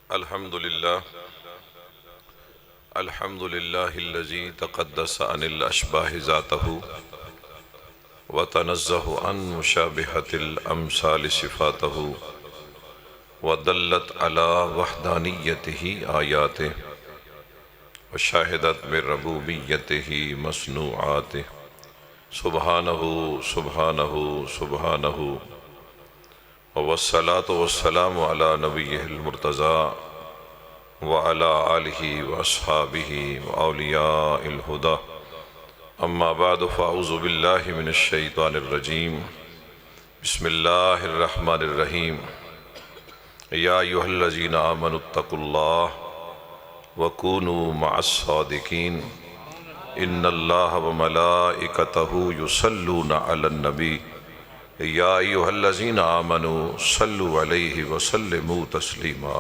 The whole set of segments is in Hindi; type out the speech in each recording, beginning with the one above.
अल्हम्दुलिल्लाहिल्लज़ी तक़द्दस अनिल अशबाह ज़ातहु व तनज़्ज़ह अन मुशाबिहतिल अमसाल सिफ़ातहु व दल्लत अला वहदानियतिही आयातिहि व शाहिदत बिरबूबियतिही मसनूआतिहि सुब्हानहु सुब्हानहु सुब्हानहु वस्सलातु वस्सलामु अला नबिय्यिहिल मुर्तज़ा व अला आलिहि व अस्हाबिहि व औलियाइल हुदा अम्मा बाद फ़अऊज़ु बिल्लाहि मिनश शैतानिर रजीम बिस्मिल्लाहिर रहमानिर रहीम या अय्युहल्लज़ीना आमनुत्तक़ुल्लाह व कूनू मअस सादिक़ीन इन्नल्लाह व मलाइकतहु युसल्लूना अलन नबी या अय्युहल्लज़ीना आमनू सल्लु अलैहि व सल्लिमू तस्लीमा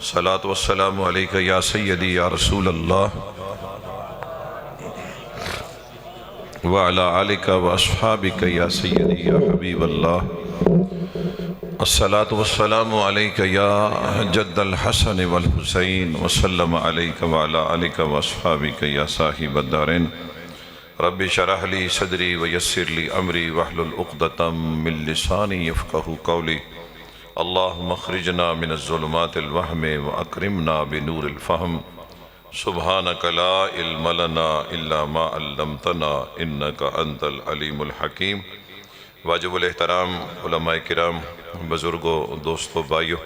सलात वस्सलामु अलैका या सय्यदी या रसूल अल्लाह व अला आलिका व अस्हाबिका या सय्यदी या हबीब अल्लाह अस्सलातु वस्सलामु अलैका या जद्दल हसन वल हुसैन व सल्लम अलैका व अला आलिका व अस्हाबिका या साहिबद दारैन रब्बि शरह ली सदरी व यस्सिर ली अमरी वहलुल उक़दतम मिन लिसानी यफ़क़हू क़ौली अल्लाहुम्मा अख़रिजना मिनज़्ज़ुलुमातिल वहमी व अकरिमना बिनूरिल फ़हम सुब्हानका ला इल्म लना इल्ला मा अल्लमतना इन्नका अंतल अलीमुल हकीम। वाजिबुल एहतराम उलमाए किराम, बुज़ुर्गों, दोस्तों, भाइयों,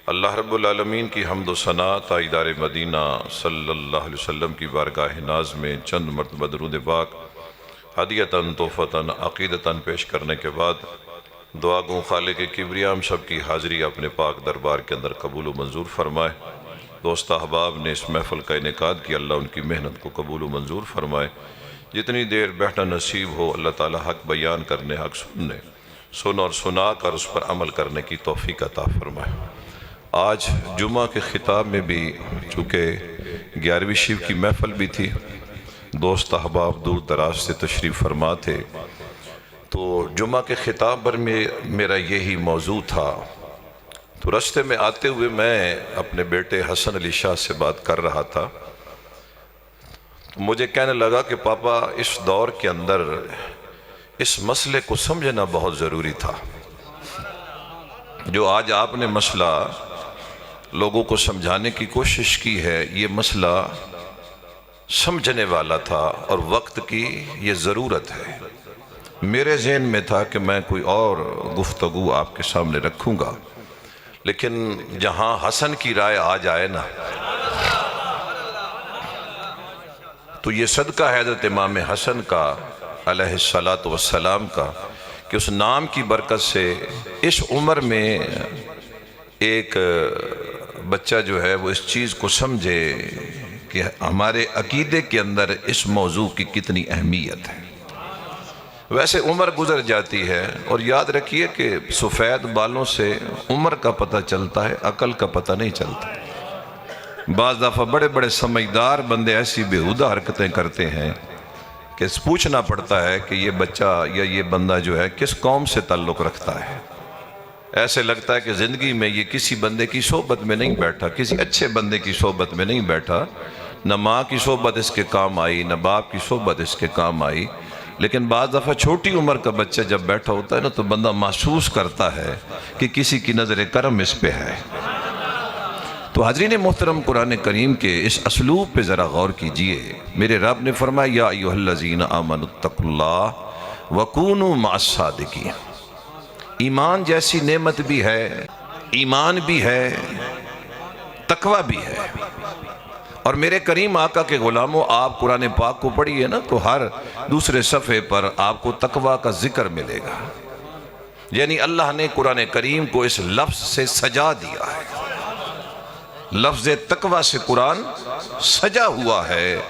अल्लाह रब्बुल आलमीन की हम्द व सना ताइदार मदीना सल्लल्लाहु अलैहि वसल्लम की बारगाह नाज में चंद मरतबा दरूद पाक हदियतन तोहफ़तन अक़ीदतन पेश करने के बाद दुआ गो खालिक़ किब्रिया हम सब की हाज़िरी अपने पाक दरबार के अंदर कबूल व मंजूर फरमाए। दोस्त अहबाब ने इस महफ़िल का इनेकाद किया, अल्लाह उनकी मेहनत को कबूल व मंजूर फरमाए। जितनी देर बैठना नसीब हो अल्लाह ताला हक़ बयान करने, हक़ सुनने, सुन और सुना कर उस पर अमल करने की तौफ़ीक़ अता फरमाए। आज जुमा के ख़िताब में भी चूँकि 11वीं शिव की महफ़िल भी थी, दोस्त अहबाब दूर दराज से तशरीफ़ फरमा थे, तो जुमा के ख़िताब पर मेरा यही मौजू था। तो रास्ते में आते हुए मैं अपने बेटे हसन अली शाह से बात कर रहा था, तो मुझे कहने लगा कि पापा, इस दौर के अंदर इस मसले को समझना बहुत ज़रूरी था। जो आज आपने मसला लोगों को समझाने की कोशिश की है, ये मसला समझने वाला था और वक्त की ये ज़रूरत है। मेरे ज़हन में था कि मैं कोई और गुफ्तगू आपके सामने रखूँगा, लेकिन जहाँ हसन की राय आ जाए ना, तो ये सदका है हज़रत इमाम हसन का अलैहिस्सलातु वस्सलाम का कि उस नाम की बरकत से इस उम्र में एक बच्चा जो है वो इस चीज़ को समझे कि हमारे अकीदे के अंदर इस मौजू की कितनी अहमियत है। वैसे उम्र गुजर जाती है, और याद रखिए कि सफ़ेद बालों से उम्र का पता चलता है, अकल का पता नहीं चलता। बाज़ दफ़ा बड़े बड़े समझदार बंदे ऐसी बेहुदा हरकतें करते हैं कि पूछना पड़ता है कि ये बच्चा या ये बंदा जो है किस कौम से ताल्लुक़ रखता है। ऐसे लगता है कि ज़िंदगी में ये किसी बंदे की सोहबत में नहीं बैठा, किसी अच्छे बंदे की सोहबत में नहीं बैठा, न माँ की सोहबत इसके काम आई, न बाप की सोहबत इसके काम आई। लेकिन बाज़ दफ़ा छोटी उम्र का बच्चा जब बैठा होता है ना, तो बंदा महसूस करता है कि किसी की नज़र करम इस पे है। तो हाज़रीन मोहतरम, कुरान करीम के इस असलूब पे ज़रा गौर कीजिए। मेरे रब ने फरमाया या अय्युहल्लज़ीना आमनुत्तक़ुल्लाह व कूनू मअस सादिक़ीन। ईमान जैसी नेमत भी है, ईमान भी है, तकवा भी है। और मेरे करीम आका के ग़ुलामों, आप कुरान पाक को पढ़िए ना, तो हर दूसरे सफ़े पर आपको तकवा का जिक्र मिलेगा। यानी अल्लाह ने कुरान करीम को इस लफ्ज़ से सजा दिया है। लफ्ज़ तकवा से कुरान सजा हुआ है।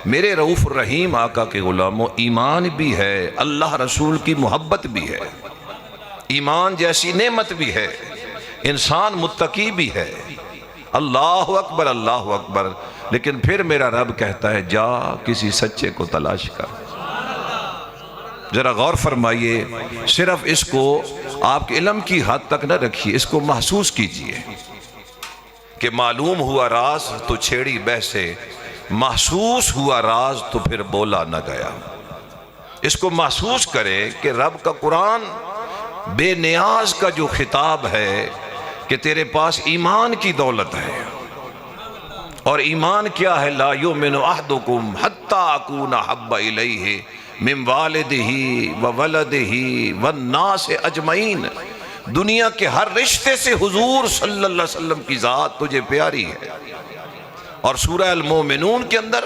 मेरे रऊफ़ रहीम आका के ग़ुलामों, ईमान भी है, अल्लाह रसूल की मोहब्बत भी है, ईमान जैसी नेमत भी है, इंसान मुत्तकी भी है। अल्लाह अकबर, अल्लाह अकबर। लेकिन फिर मेरा रब कहता है जा किसी सच्चे को तलाश कर। जरा गौर फरमाइए, सिर्फ इसको आपके इल्म की हद तक न रखिए, इसको महसूस कीजिए। कि मालूम हुआ राज तो छेड़ी बहसे, महसूस हुआ राज तो फिर बोला न गया। इसको महसूस करें कि रब का कुरान बेनियाज का जो खिताब है कि तेरे पास ईमान की दौलत है, और ईमान क्या है? ला युमिनु अहदुकुम हत्ता अकूना हब्बा इलैहि मिन वालिदिही व वलदिही वन्नास अजमईन। दुनिया के हर रिश्ते से हुजूर सल्लल्लाहु अलैहि वसल्लम की जात तुझे प्यारी है। और सूरह अल मोमिनून के अंदर,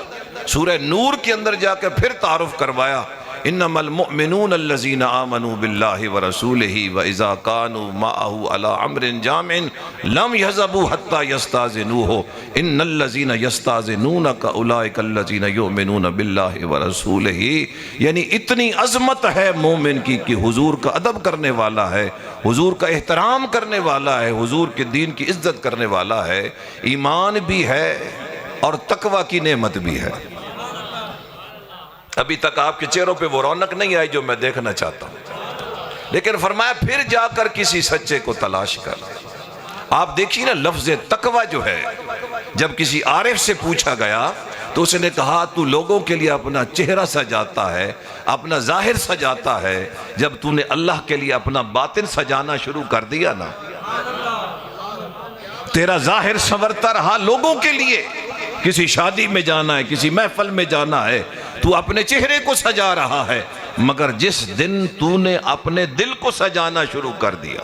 सूरह नूर के अंदर जाकर फिर तारुफ करवाया, इन्नमल मुमिनून अल्लज़ीना आमनू बिल्लाहि व रसूलिही व इज़ा कानू माअहू अला अम्रिन जामिन लम यज़बू हत्ता यस्ताज़िनूहु इन्नल्लज़ीना यस्ताज़िनूनका उलाइका अल्लज़ीना युमिनून बिल्लाहि व रसूलिही। यानी इतनी अज़मत है मोमिन की कि हुजूर का अदब करने वाला है, हुजूर का एहतराम करने वाला है, हुजूर के दीन की इज्जत करने वाला है। ईमान भी है और तकवा की नेमत भी है। अभी तक आपके चेहरों पे वो रौनक नहीं आई जो मैं देखना चाहता हूं, लेकिन फरमाया फिर जाकर किसी सच्चे को तलाश कर। आप देखिए ना, लफ्ज तकवा जो है, जब किसी आरिफ से पूछा गया तो उसने कहा तू लोगों के लिए अपना चेहरा सजाता है, अपना जाहिर सजाता है, जब तूने अल्लाह के लिए अपना बातिन सजाना शुरू कर दिया ना, तेरा जाहिर संवरता रहा लोगों के लिए। किसी शादी में जाना है, किसी महफिल में जाना है, तू अपने चेहरे को सजा रहा है, मगर जिस दिन तूने अपने दिल को सजाना शुरू कर दिया,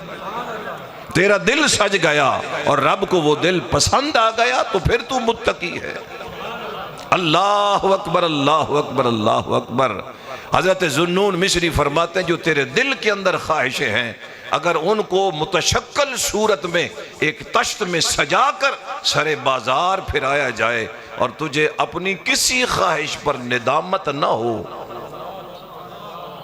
तेरा दिल सज गया और रब को वो दिल पसंद आ गया, तो फिर तू मुत्तकी है। अल्लाहु अकबर, अल्लाहु अकबर, अल्लाहु अकबर। हजरत जुन्नून मिस्री फरमाते हैं जो तेरे दिल के अंदर ख्वाहिशें हैं, अगर उनको मुतशक्कल सूरत में एक तश्त में सजाकर सरे बाजार फिराया जाए और तुझे अपनी किसी ख्वाहिश पर निदामत न हो,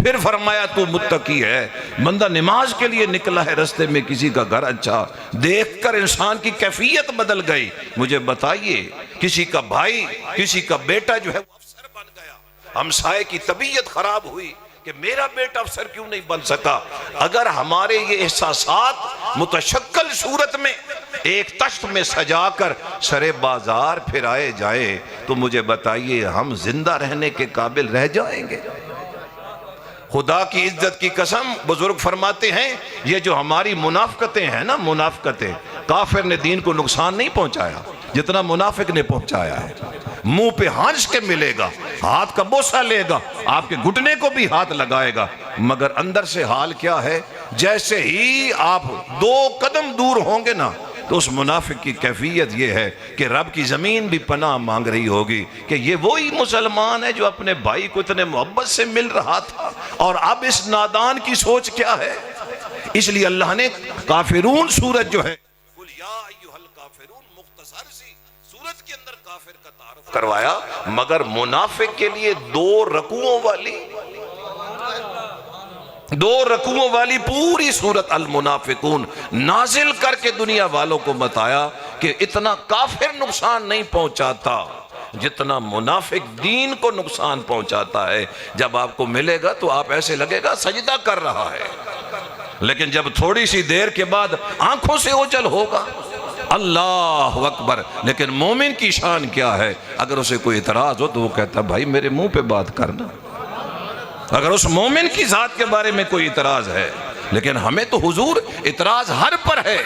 फिर फरमाया तू मुत्तकी है। बंदा नमाज के लिए निकला है, रास्ते में किसी का घर अच्छा देखकर इंसान की कैफियत बदल गई। मुझे बताइए, किसी का भाई, किसी का बेटा जो है वो अफसर बन गया, हमसाये की तबीयत खराब हुई कि मेरा बेटा अफसर क्यों नहीं बन सका। अगर हमारे ये एहसासात मुतशक्कल सूरत में एक तश्त में सजाकर सरे बाजार फिराए जाए, तो मुझे बताइए हम जिंदा रहने के काबिल रह जाएंगे? खुदा की इज्जत की कसम, बुजुर्ग फरमाते हैं ये जो हमारी मुनाफकतें हैं ना, मुनाफकतें, काफिर ने दीन को नुकसान नहीं पहुंचाया जितना मुनाफिक ने पहुंचाया है। मुंह पे हंस के मिलेगा, हाथ का बोसा लेगा, आपके घुटने को भी हाथ लगाएगा, मगर अंदर से हाल क्या है? जैसे ही आप 2 कदम दूर होंगे ना, तो उस मुनाफिक की कैफियत ये है कि रब की जमीन भी पनाह मांग रही होगी कि ये वही मुसलमान है जो अपने भाई को इतने मोहब्बत से मिल रहा था, और अब इस नादान की सोच क्या है। इसलिए अल्लाह ने काफिरून सूरत जो है मुख्तसर सी सूरत के अंदर काफिर का तारुफ करवाया, मगर मुनाफिक के लिए 2 रकूओं वाली पूरी सूरत अल मुनाफिकून नाजिल करके दुनिया वालों को बताया कि इतना काफिर नुकसान नहीं पहुंचाता जितना मुनाफिक दीन को नुकसान पहुंचाता है। जब आपको मिलेगा तो आप ऐसे लगेगा सजदा कर रहा है, लेकिन जब थोड़ी सी देर के बाद आंखों से ओझल होगा, अल्लाह अकबर। लेकिन मोमिन की शान क्या है? अगर उसे कोई इतराज हो तो वो कहता भाई मेरे मुंह पे बात करना। अगर उस मोमिन की जात के बारे में कोई इतराज है, लेकिन हमें तो हुजूर इतराज हर पर है,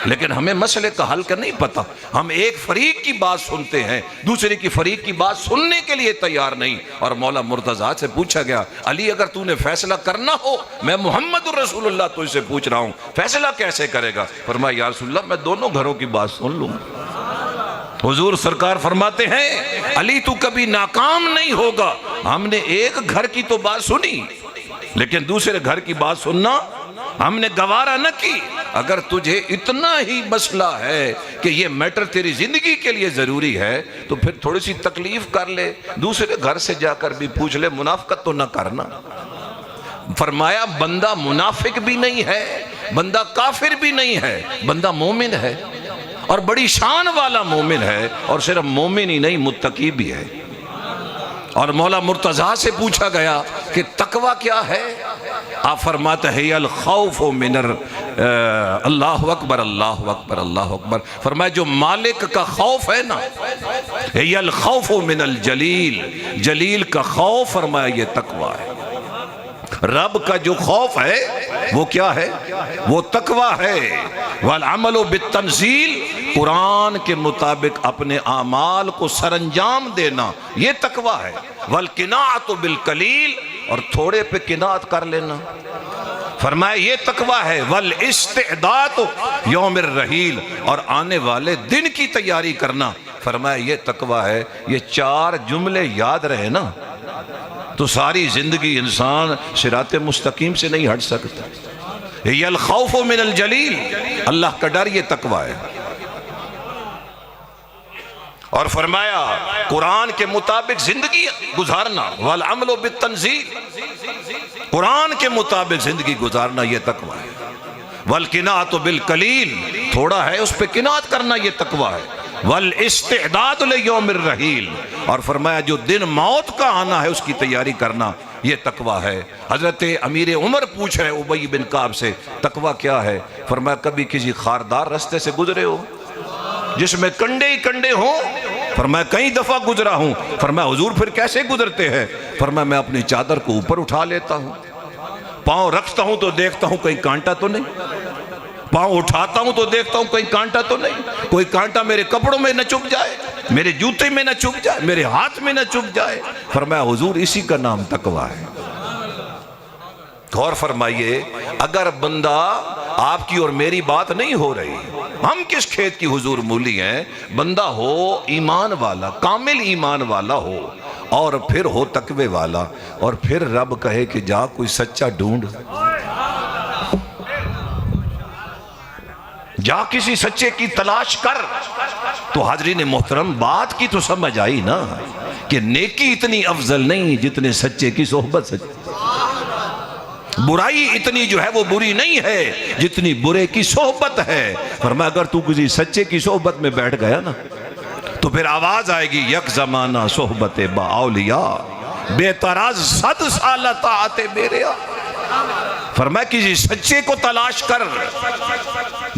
लेकिन हमें मसले का हल का नहीं पता। हम एक फरीक की बात सुनते हैं, दूसरे की फरीक की बात सुनने के लिए तैयार नहीं। और मौला मुर्तजा से पूछा गया, अली अगर तूने फैसला करना हो, मैं मोहम्मद रसूलुल्लाह तुझसे पूछ रहा हूँ, फैसला कैसे करेगा? फरमाया या रसूलल्लाह मैं दोनों घरों की बात सुन लूंगा। हुजूर सरकार फरमाते हैं अली तू कभी नाकाम नहीं होगा। हमने एक घर की तो बात सुनी, लेकिन दूसरे घर की बात सुनना हमने गवारा न की। अगर तुझे इतना ही मसला है कि ये मैटर तेरी जिंदगी के लिए जरूरी है, तो फिर थोड़ी सी तकलीफ कर ले, दूसरे घर से जाकर भी पूछ ले, मुनाफिकत तो न करना। फरमाया बंदा मुनाफिक भी नहीं है, बंदा काफिर भी नहीं है, बंदा मोमिन है, और बड़ी शान वाला मोमिन है, और सिर्फ मोमिन ही नहीं मुत्तकी भी है। और मौला मुर्तजा से पूछा गया कि तकवा क्या है। आप फरमाते हैं अल खौफ मिनर अल्लाह अकबर अल्लाह अकबर अल्लाह अकबर। फरमाया जो मालिक का खौफ है ना, अल खौफ मिनल जलील, जलील का खौफ फरमाया ये तकवा है। रब का जो खौफ है वो क्या है, वो तकवा है। वल अमलो बित्तंजील, कुरान के मुताबिक अपने आमाल को सरंजाम देना ये तकवा है। वल किनाअतु बिल कलील, और थोड़े पे किनात कर लेना, फरमाया ये तकवा है। वल इस्तिअदात यौमिर रहील, और आने वाले दिन की तैयारी करना, फरमाया ये तकवा है। ये चार जुमले याद रहे ना तो सारी जिंदगी इंसान सिराते मुस्तकीम से नहीं हट सकता। यल खौफ मिनल जलील, अल्लाह का डर ये तकवा है। और फरमाया कुरान के मुताबिक जिंदगी गुजारना, वल अमलो बित्तंजील, कुरान के मुताबिक जिंदगी गुजारना ये तकवा है। वल किनात बिल कलील, थोड़ा है उस पे किनात करना ये तकवा है। वल इस्तिअदाद लियौमिर रहील, और फरमाया जो दिन मौत का आना है उसकी तैयारी करना ये तकवा है। हजरत अमीर उमर पूछ रहे उबई बिन काब से तकवा क्या है। फरमाया कभी किसी खारदार रास्ते से गुजरे हो जिसमें कंडे ही कंडे हो। फरमाया कई दफा गुजरा हूं। फरमाया हुजूर फिर कैसे गुजरते हैं। फरमाया मैं अपनी चादर को ऊपर उठा लेता हूं, पांव रखता हूं तो देखता हूं कहीं कांटा तो नहीं, पांव उठाता हूं तो देखता हूं कहीं कांटा तो नहीं, कोई कांटा मेरे कपड़ों में न चुभ जाए, मेरे जूते में न चुभ जाए, मेरे हाथ में न चुभ जाए। फरमाया हुजूर इसी का नाम तकवा है। गौर फरमाइए, अगर बंदा आपकी और मेरी बात नहीं हो रही, हम किस खेत की हुजूर मूली हैं, बंदा हो ईमान वाला, कामिल ईमान वाला हो, और फिर हो तकवे वाला, और फिर रब कहे कि जा कोई सच्चा ढूंढ, जा किसी सच्चे की तलाश कर। तो हाजरीन मोहतरम बात की तो समझ आई ना कि नेकी इतनी अफजल नहीं जितने सच्चे की सोहबत सच्ची, बुराई इतनी जो है वो बुरी नहीं है जितनी बुरे की सोहबत है। फरमाया अगर तू किसी सच्चे की सोहबत में बैठ गया ना तो फिर आवाज आएगी यक जमाना सोहबत बाउलिया बेतराज सद साल ताअते मेरे। फरमाया किसी सच्चे को तलाश कर,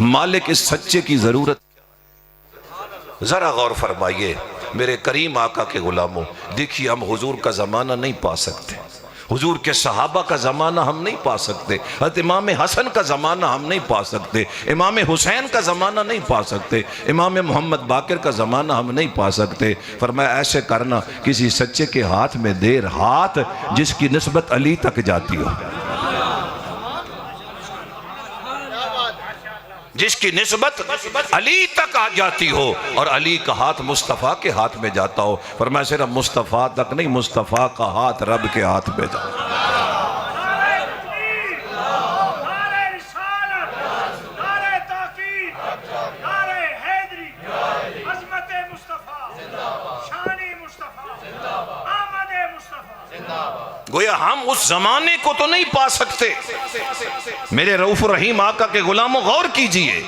मालिक इस सच्चे की जरूरत। जरा गौर फरमाइए मेरे करीम आका के गुलामों, देखिए हम हुजूर का जमाना नहीं पा सकते, हुजूर के सहाबा का ज़माना हम नहीं पा सकते, हज़रत इमाम हसन का ज़माना हम नहीं पा सकते, इमाम हुसैन का ज़माना नहीं पा सकते, इमाम मोहम्मद बाकिर का ज़माना हम नहीं पा सकते। फरमाया ऐसे करना किसी सच्चे के हाथ में देर, हाथ जिसकी निस्बत अली तक जाती हो, जिसकी निस्बत अली तक आ जाती हो, और अली का हाथ मुस्तफ़ा के हाथ में जाता हो। फरमाया सिर्फ मुस्तफ़ा तक नहीं, मुस्तफ़ा का हाथ रब के हाथ में जाता। गोया हम उस जमाने को तो नहीं पा सकते। मेरे रऊफ रहीम आका के गुलामों गौर कीजिए,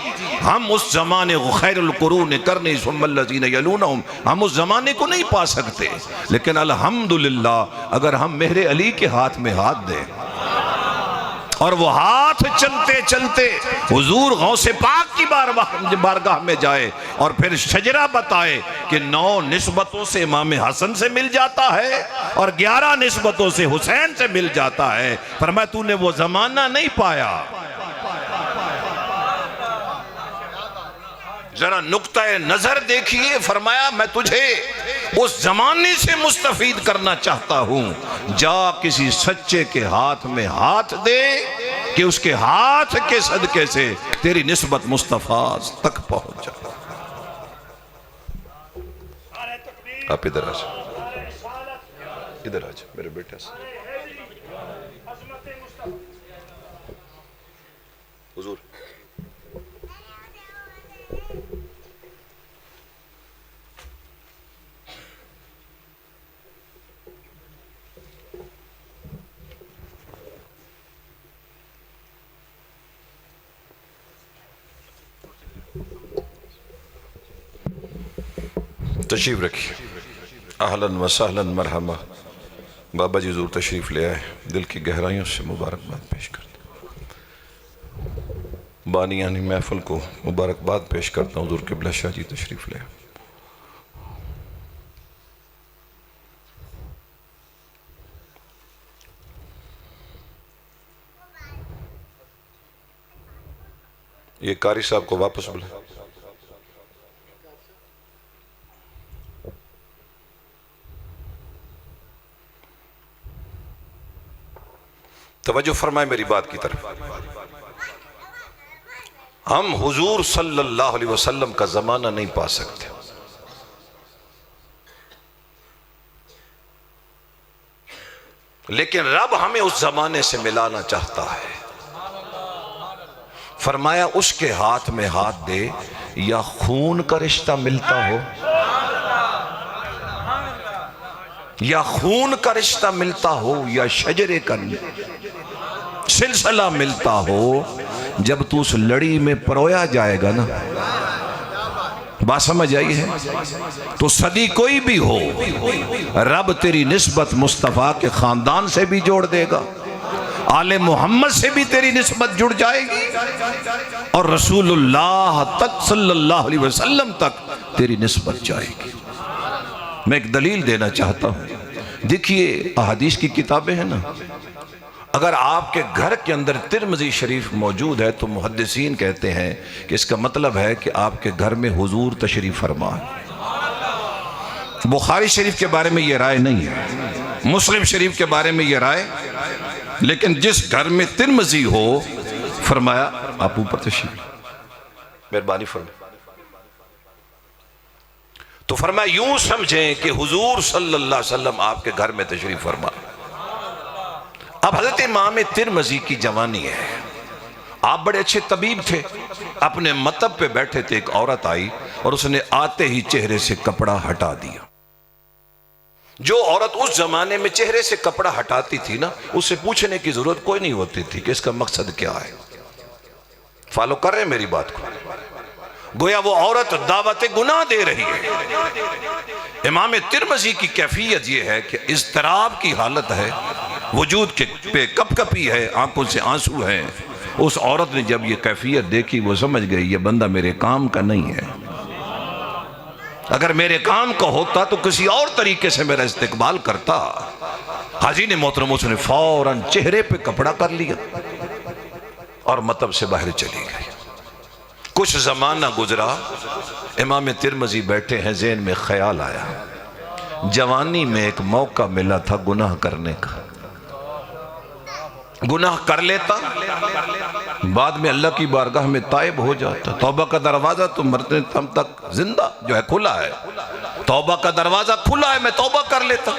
हम उस जमाने को खैरुल कुरून करनी सुम्मल्लज़ीना यलूनहुम, हम उस जमाने को नहीं पा सकते, लेकिन अल्हम्दुलिल्लाह अगर हम मेरे अली के हाथ में हाथ दें और वो हाथ चलते चलते हुजूर गौसे पाक की बारगाह में जाए और फिर शजरा बताए कि 9 निस्बतों से इमाम हसन से मिल जाता है और 11 निस्बतों से हुसैन से मिल जाता है। फरमाया तूने वो जमाना नहीं पाया। जरा नुक्ता नजर देखिए, फरमाया मैं तुझे उस जमाने से मुस्तफीद करना चाहता हूं, जा किसी सच्चे के हाथ में हाथ दे कि उसके हाथ के सदके से तेरी निस्बत मुस्तफा तक पहुंच जाए। आप इधर आ जाओ, इधर आ जाओ मेरे बेटे से। हुजूर तशरीफ रखिए। अहलन व सहलन मरहबा। बाबा जी ज़रूर तशरीफ़ ले आए, दिल की गहराइयों से मुबारकबाद पेश करते, बानियानी महफिल को मुबारकबाद पेश करता हूँ। हुज़ूर क़िबला शाह जी तशरीफ़ ले आए। ये कारी साहब को वापस बुलाए। तवज्जो फरमाए मेरी बात की तरफ। हम हुजूर सल्लल्लाहु अलैहि वसल्लम का जमाना नहीं पा सकते, लेकिन रब हमें उस जमाने से मिलाना चाहता है। फरमाया उसके हाथ में हाथ दे, या खून का रिश्ता मिलता हो, या खून का रिश्ता मिलता हो, या शजरे का सिलसिला मिलता हो। जब तू उस लड़ी में परोया जाएगा ना, बात समझ आई है, तो सदी कोई भी हो, रब तेरी निस्बत मुस्तफ़ा के खानदान से भी जोड़ देगा, आले मोहम्मद से भी तेरी निस्बत जुड़ जाएगी, और रसूलुल्लाह तक सल्लल्लाहु अलैहि वसल्लम तक तेरी निस्बत जाएगी। मैं एक दलील देना चाहता हूँ। देखिए अहादीस की किताबें हैं ना, अगर आपके घर के अंदर तिरमिज़ी शरीफ मौजूद है तो मुहद्दिसीन कहते हैं कि इसका मतलब है कि आपके घर में हुजूर तशरीफ फरमा है। बुखारी शरीफ के बारे में यह राय नहीं है, मुस्लिम शरीफ के बारे में यह राय, लेकिन जिस घर में तिरमिज़ी हो, फरमाया आप ऊपर तशरीफ, मेहरबानी फरमाए। तो फरमाया यूं समझें कि हुजूर सल्लल्लाहु अलैहि वसल्लम आपके घर में तशरीफ फरमा। अब हजरत इमाम तिरमिज़ी की जवानी है, आप बड़े अच्छे तबीब थे, अपने मतब पे बैठे थे, एक औरत आई और उसने आते ही चेहरे से कपड़ा हटा दिया। जो औरत उस जमाने में चेहरे से कपड़ा हटाती थी ना, उससे पूछने की जरूरत कोई नहीं होती थी कि इसका मकसद क्या है। फॉलो कर रहे हैं मेरी बात को? गोया वो औरत दावत गुनाह दे रही है। इमाम तिरमिज़ी की कैफियत ये है कि इज़्तिराब की हालत है, वजूद के पे कपकपी है, आंखों से आंसू हैं। उस औरत ने जब ये कैफियत देखी, वो समझ गई ये बंदा मेरे काम का नहीं है। अगर मेरे काम का होता तो किसी और तरीके से मेरा इस्तेकबाल करता। हाजी ने मोहतरम उसने फौरन चेहरे पे कपड़ा कर लिया और मतब से बाहर चली गई। कुछ जमाना गुजरा, इमाम तिरमिज़ी बैठे हैं, ज़हन में ख्याल आया, जवानी में एक मौका मिला था गुनाह करने का, गुनाह कर लेता, बाद में अल्लाह की बारगाह में ताइब हो जाता। तौबा का दरवाजा तो मरते दम तक जिंदा जो है खुला है, तौबा का दरवाजा खुला है, मैं तौबा कर लेता।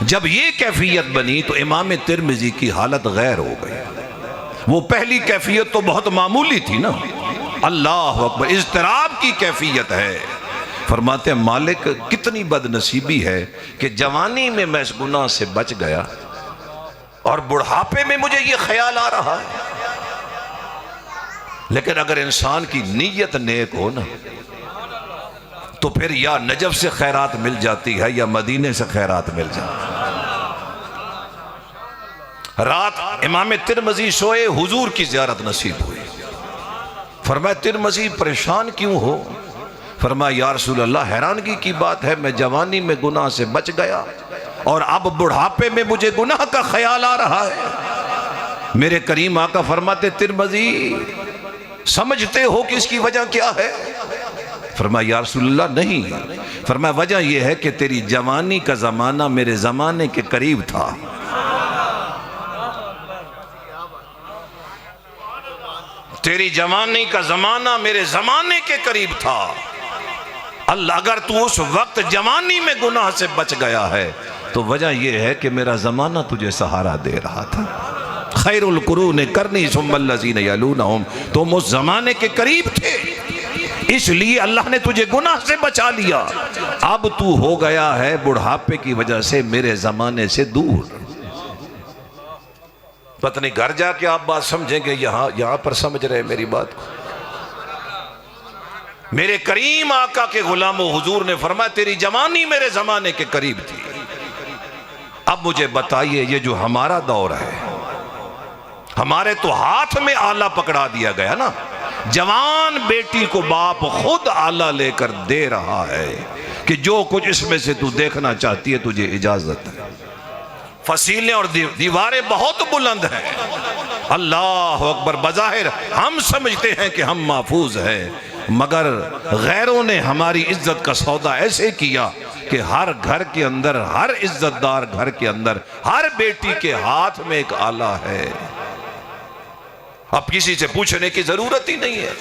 जब ये कैफियत बनी तो इमाम तिरमिज़ी की हालत गैर हो गई। वो पहली कैफियत तो बहुत मामूली थी ना, अल्लाह अकबर, इज़्तिराब की कैफियत है। फरमाते हैं मालिक कितनी बदनसीबी है कि जवानी में मैं इस गुनाह से बच गया और बुढ़ापे में मुझे ये ख्याल आ रहा है। लेकिन अगर इंसान की नीयत नेक हो ना, तो फिर या नजफ से खैरात मिल जाती है या मदीने से खैरात मिल जाती है। रात इमाम तिरमिज़ी सोए, हुजूर की ज़ियारत नसीब हुई। फरमाया तिरमिज़ी परेशान क्यों हो? फरमाया या रसूल अल्लाह, हैरानगी की बात है, मैं जवानी में गुनाह से बच गया और अब बुढ़ापे में मुझे गुनाह का ख्याल आ रहा है। मेरे करीम आका फरमाते तिरमिज़ी समझते हो कि इसकी वजह क्या है? फरमाया या रसूलल्लाह नहीं। फरमाया वजह यह है कि तेरी जवानी का ज़माना मेरे ज़माने के करीब था। तेरी जवानी का ज़माना मेरे ज़माने के करीब था। अल्लाह, अगर तू उस वक्त जवानी में गुनाह से बच गया है तो वजह यह है कि मेरा ज़माना तुझे सहारा दे रहा था। खैरुल कुरून करनी सुम्मल्लज़ीन यलूनहुम, तुम उस ज़माने के करीब थे, इसलिए अल्लाह ने तुझे गुनाह से बचा लिया। अब तू हो गया है बुढ़ापे की वजह से मेरे ज़माने से दूर। पता नहीं घर जाके आप बात समझेंगे, यहां पर समझ रहे मेरी बात को। मेरे करीम आका के गुलामों, हुजूर ने फरमाया तेरी जवानी मेरे जमाने के करीब थी, अब मुझे बताइए, ये जो हमारा दौर है, हमारे तो हाथ में आला पकड़ा दिया गया ना। जवान बेटी को बाप खुद आला लेकर दे रहा है कि जो कुछ इसमें से तू देखना चाहती है तुझे इजाजत है। फसीलें और दीवारें बहुत बुलंद हैं। अल्लाह अकबर। बज़ाहिर हम समझते हैं कि हम महफूज हैं, मगर गैरों ने हमारी इज्जत का सौदा ऐसे किया कि हर घर के अंदर, हर इज्जतदार घर के अंदर, हर बेटी के हाथ में एक आला है। अब किसी से पूछने की जरूरत ही नहीं है,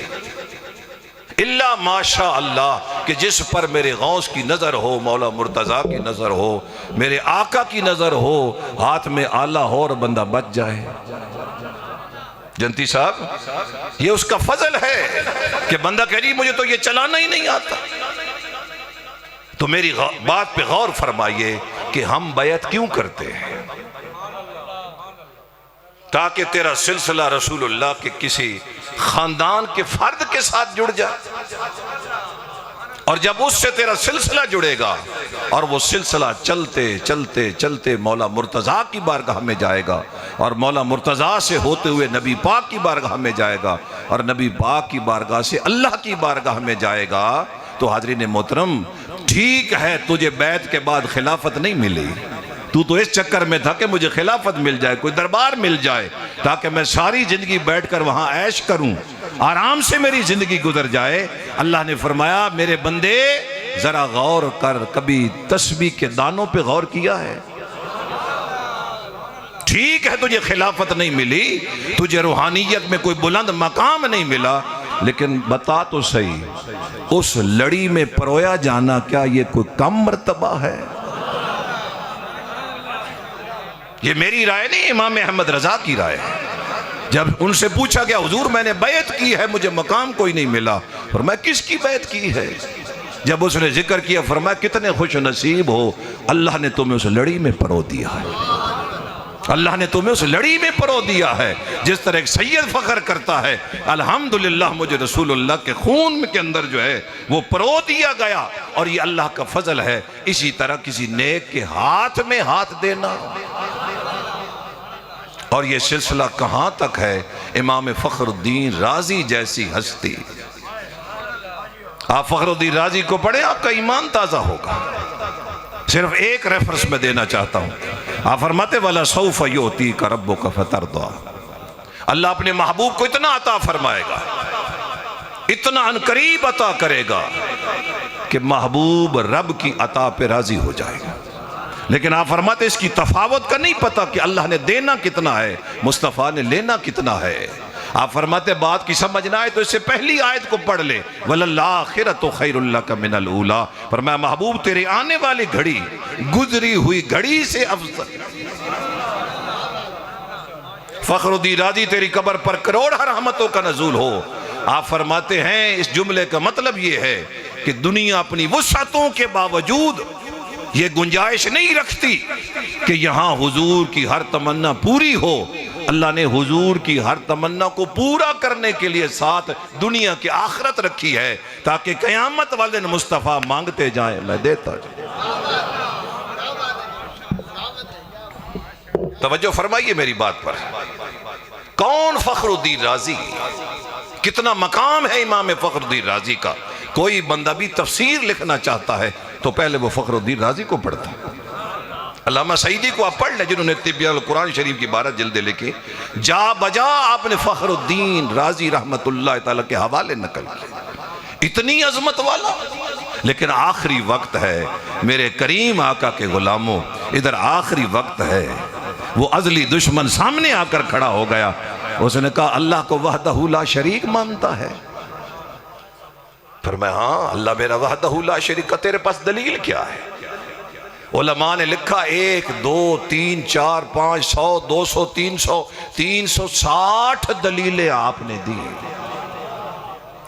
इल्ला माशा अल्लाह कि जिस पर मेरे गौस की नजर हो, मौला मुर्तजा की नजर हो, मेरे आका की नजर हो, हाथ में आला हो और बंदा बच जाए। जनती साहब, ये उसका फजल है कि बंदा कह रही मुझे तो ये चलाना ही नहीं आता। तो मेरी बात पे गौर फरमाइए कि हम बैत क्यों करते हैं? ताकि तेरा सिलसिला रसूलुल्लाह के किसी खानदान के फर्द के साथ जुड़ जाए, और जब उससे तेरा सिलसिला जुड़ेगा और वो सिलसिला चलते चलते चलते मौला मुर्तजा की बारगाह में जाएगा, और मौला मुर्तजा से होते हुए नबी पाक की बारगाह में जाएगा, और नबी पाक की बारगाह से अल्लाह की बारगाह में जाएगा, तो हाज़रीन मोहतरम, ठीक है तुझे बैत के बाद खिलाफत नहीं मिली, तू तो इस चक्कर में था कि मुझे खिलाफत मिल जाए, कोई दरबार मिल जाए, ताकि मैं सारी जिंदगी बैठकर वहां ऐश करूं, आराम से मेरी जिंदगी गुजर जाए। अल्लाह ने फरमाया मेरे बंदे जरा गौर कर, कभी तस्बीह के दानों पे गौर किया है? ठीक है तुझे खिलाफत नहीं मिली, तुझे रूहानियत में कोई बुलंद मकाम नहीं मिला, लेकिन बता तो सही, उस लड़ी में परोया जाना क्या ये कोई कम मर्तबा है? ये मेरी राय नहीं, इमाम अहमद रजा की राय है। जब उनसे पूछा गया हुजूर मैंने बैत की है, मुझे मकाम कोई नहीं मिला, फरमाया किसकी बैत की है? जब उसने जिक्र किया फरमाया कितने खुश नसीब हो, अल्लाह ने तुम्हें उस लड़ी में परो दिया है, अल्लाह ने तुम्हें उस लड़ी में परो दिया है। जिस तरह एक सैयद फख्र करता है अल्हम्दुलिल्लाह मुझे रसूलुल्लाह के खून के अंदर जो है वो परो दिया गया, और ये अल्लाह का फजल है। इसी तरह किसी नेक के हाथ में हाथ देना, और ये सिलसिला कहां तक है? इमाम फखरुद्दीन राजी जैसी हस्ती, आप फखरुद्दीन राजी को पढ़े, आपका ईमान ताजा होगा। सिर्फ एक रेफरेंस में देना चाहता हूं, आप फरमाते वाला सौफ योती का रब्बो का फतरदा, अल्लाह अपने महबूब को इतना अता फरमाएगा, इतना अनकरीब अता करेगा कि महबूब रब की अता पे राजी हो जाएगा। लेकिन आप फरमाते इसकी तफावत का नहीं पता कि अल्लाह ने देना कितना है, मुस्तफ़ा ने लेना कितना है। आप फरमाते बात की समझना है तो इससे पहली आयत को पढ़ ले, वलल्लाखिरतु खैरुल लका मिनल ऊला, फरमाया महबूब तेरी आने वाली घड़ी गुजरी हुई घड़ी से अफजल। फखरुद्दीन राजी तेरी कब्र पर करोड़ रहमतों का नज़ूल हो। आप फरमाते हैं इस जुमले का मतलब ये है कि दुनिया अपनी वुसअतों के बावजूद ये गुंजाइश नहीं रखती कि यहां हुजूर की हर तमन्ना पूरी हो। अल्लाह ने हुजूर की हर तमन्ना को पूरा करने के लिए साथ दुनिया की आखिरत रखी है, ताकि कयामत वाले दिन मुस्तफ़ा मांगते जाए मैं देता जाऊं। तवज्जो फरमाइए मेरी बात पर। कौन फखरुद्दीन राजी, कितना मकाम है इमाम फखरुद्दीन राजी का। कोई बंदा भी तफसीर लिखना चाहता है तो पहले वो फखरुद्दीन राजी को पढ़ता है। अल्लामा सईदी को आप पढ़ लें, जिन्होंने तिब्यान कुरान शरीफ की 12 जिल्दें लिखी, जा बजा आपने फखरुद्दीन राजी रहमतुल्लाह तआला के हवाले नकल किए, इतनी अजमत वाला। लेकिन आखिरी वक्त है मेरे करीम आका के गुलामों, इधर आखिरी वक्त है। वो अजली दुश्मन सामने आकर खड़ा हो गया, उसने कहा अल्लाह को वहदहू ला शरीक मानता है? फरमाया हाँ अल्लाह मेरा वहदहू ला शरीक का, तेरे पास दलील क्या है? उलमा ने लिखा 1 2 3 4 5 100 200 300 360 दलीलें आपने दी।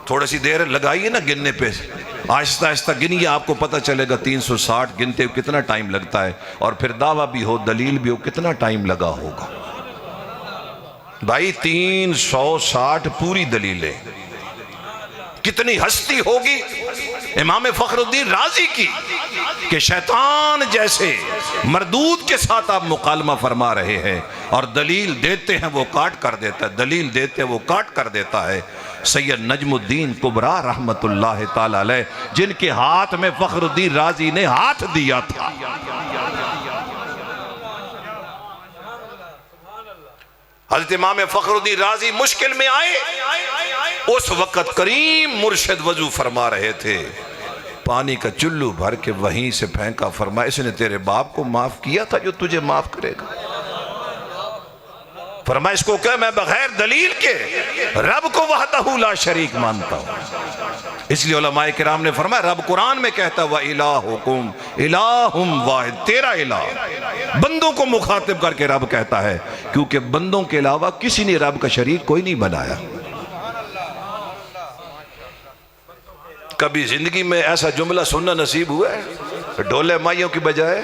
थोड़ी सी देर लगाइए ना गिनने पे, आहिस्ता आहिस्ता गिनिए, आपको पता चलेगा 360 गिनते कितना टाइम लगता है, और फिर दावा भी हो दलील भी हो कितना टाइम लगा होगा भाई। 360 पूरी दलीलें, कितनी हस्ती होगी इमाम फखरुद्दीन राजी की कि शैतान जैसे मरदूद के साथ आप मुकालमा फरमा रहे हैं और दलील देते हैं वो काट कर देता है, दलील देते हैं वो काट कर देता है। सैयद नजमुद्दीन कुबरा रहमतुल्लाह ताला अलैह, जिनके हाथ में फखरुद्दीन राजी ने हाथ दिया था, हज़रत इमाम फखरुद्दीन राजी मुश्किल में आए, उस वक्त करीम मुर्शिद वजू फरमा रहे थे, पानी का चुल्लू भर के वहीं से फेंका, फरमा इसने तेरे बाप को माफ किया था जो तुझे माफ करेगा। फरमा इसको क्या मैं बगैर दलील के रब को वहदहू ला शरीक मानता हूं। इसलिए उलमाए किराम ने फरमाया रब कुरान में कहता व इलाहुकुम इलाहुम वाहिद, तेरा इलाह, बंदों को मुखातिब करके रब कहता है, क्योंकि बंदों के अलावा किसी ने रब का शरीक कोई नहीं बनाया। कभी जिंदगी में ऐसा जुमला सुनना नसीब हुआ है ढोले माइयों की बजाय?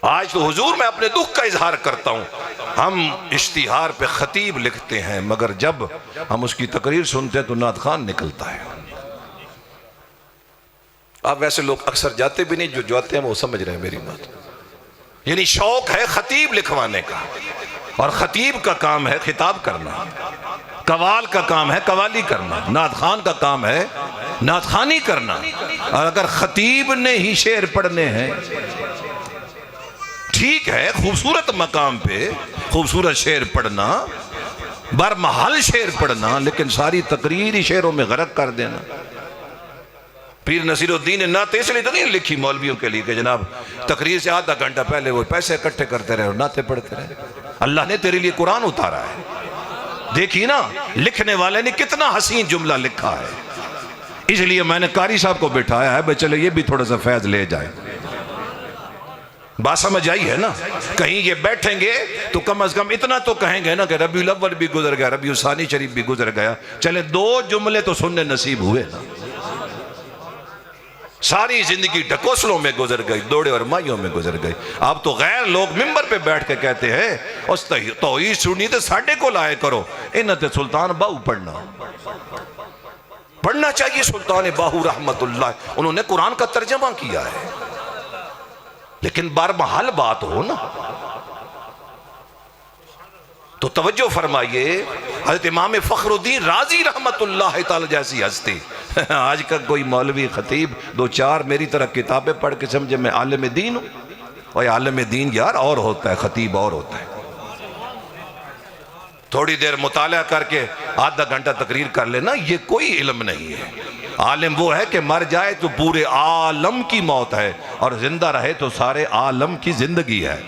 आज तो हुजूर मैं अपने दुख का इजहार करता हूं, हम इश्तिहार पे खतीब लिखते हैं मगर जब हम उसकी तकरीर सुनते हैं तो नात खान निकलता है। अब वैसे लोग अक्सर जाते भी नहीं, जो जाते हैं वो समझ रहे हैं मेरी बात। यानी शौक है खतीब लिखवाने का, और खतीब का काम है खिताब करना, कवाल का काम है कवाली करना, नात खान का काम है नात खानी करना। और अगर खतीब ने ही शेर पढ़ने हैं, ठीक है खूबसूरत मकाम पे खूबसूरत शेर पढ़ना, बरमहल शेर पढ़ना, लेकिन सारी तकरीर ही शेरों में गरक कर देना। पीर नसीरुद्दीन ने नाते इसलिए तो नहीं लिखी मौलवियों के लिए कि जनाब तकरीर से आधा घंटा पहले वो पैसे इकट्ठे करते रहे और नाते पढ़ते रहे। अल्लाह ने तेरे लिए कुरान उतारा है। देखिए ना लिखने वाले ने कितना हसीन जुमला लिखा है। इसलिए मैंने कारी साहब को बिठाया है, भाई चलो ये भी थोड़ा सा फैज ले जाए। बात समझ आई है ना? कहीं ये बैठेंगे तो कम से कम इतना तो कहेंगे ना कि रबीउल अव्वल भी गुजर गया, रबीउल सानी शरीफ भी गुजर गया, चले दो जुमले तो सुनने नसीब हुए ना। सारी जिंदगी ढकोसलों में गुजर गई, दौड़े और माइयों में गुजर गई। अब तो गैर लोग मिंबर पे बैठ के कहते हैं उस तौहीद सुनी तो साढ़े को लाए करो, इन्हें सुल्तान बाहू पढ़ना चाहिए। सुल्तान बाहू रहमतुल्लाह, उन्होंने कुरान का तर्जमा किया है, लेकिन बारमहल बात हो ना तो तवज्जो फरमाइए। हज़रत इमाम फखरुद्दीन राजी रहमतुल्लाह ताला जैसी हस्ती आज का कोई मौलवी खतीब दो चार मेरी तरह किताबें पढ़ के समझे मैं आलिम दीन हूं, और आलिम दीन यार और होता है, खतीब और होता है। थोड़ी देर मुताला करके आधा घंटा तकरीर कर लेना ये कोई इल्म नहीं है। आलिम वो है कि मर जाए तो पूरे आलम की मौत है, और जिंदा रहे तो सारे आलम की जिंदगी है।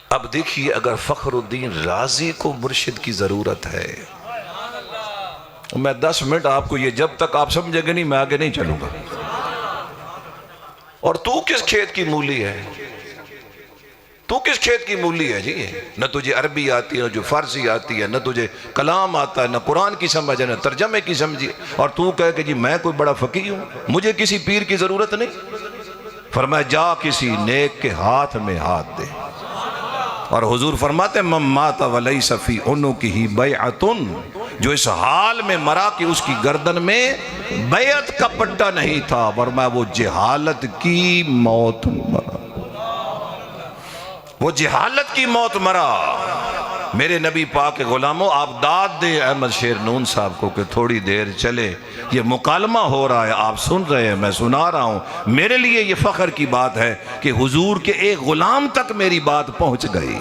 अब देखिए अगर फखरुद्दीन राजी को मुर्शिद की जरूरत है, मैं 10 मिनट आपको ये जब तक आप समझेंगे नहीं मैं आगे नहीं चलूंगा। और तू किस खेत की मूली है, तू किस खेत की मूली है जी? न तुझे अरबी आती है, न जो फारसी आती है, न तुझे कलाम आता है, न कुरान की समझ है, न तर्जमे की समझी, और तू कहे कि जी मैं कोई बड़ा फकीह हूं, मुझे किसी पीर की जरूरत नहीं। फरमाया जा किसी नेक के हाथ में हाथ दे। और हुजूर फरमाते मम्मात वलई सफ़ी उन्नु की ही बैअतुन, जो इस हाल में मरा कि उसकी गर्दन में बैत का पट्टा नहीं था, वरना वो जहालत की मौत मरा, वो जहालत की मौत मरा। मेरे नबी पाक के गुलामों आप दाद दे अहमद शेर नून साहब को कि थोड़ी देर चले, ये मुकालमा हो रहा है, आप सुन रहे हैं, मैं सुना रहा हूं। मेरे लिए ये फख्र की बात है कि हुजूर के एक गुलाम तक मेरी बात पहुंच गई,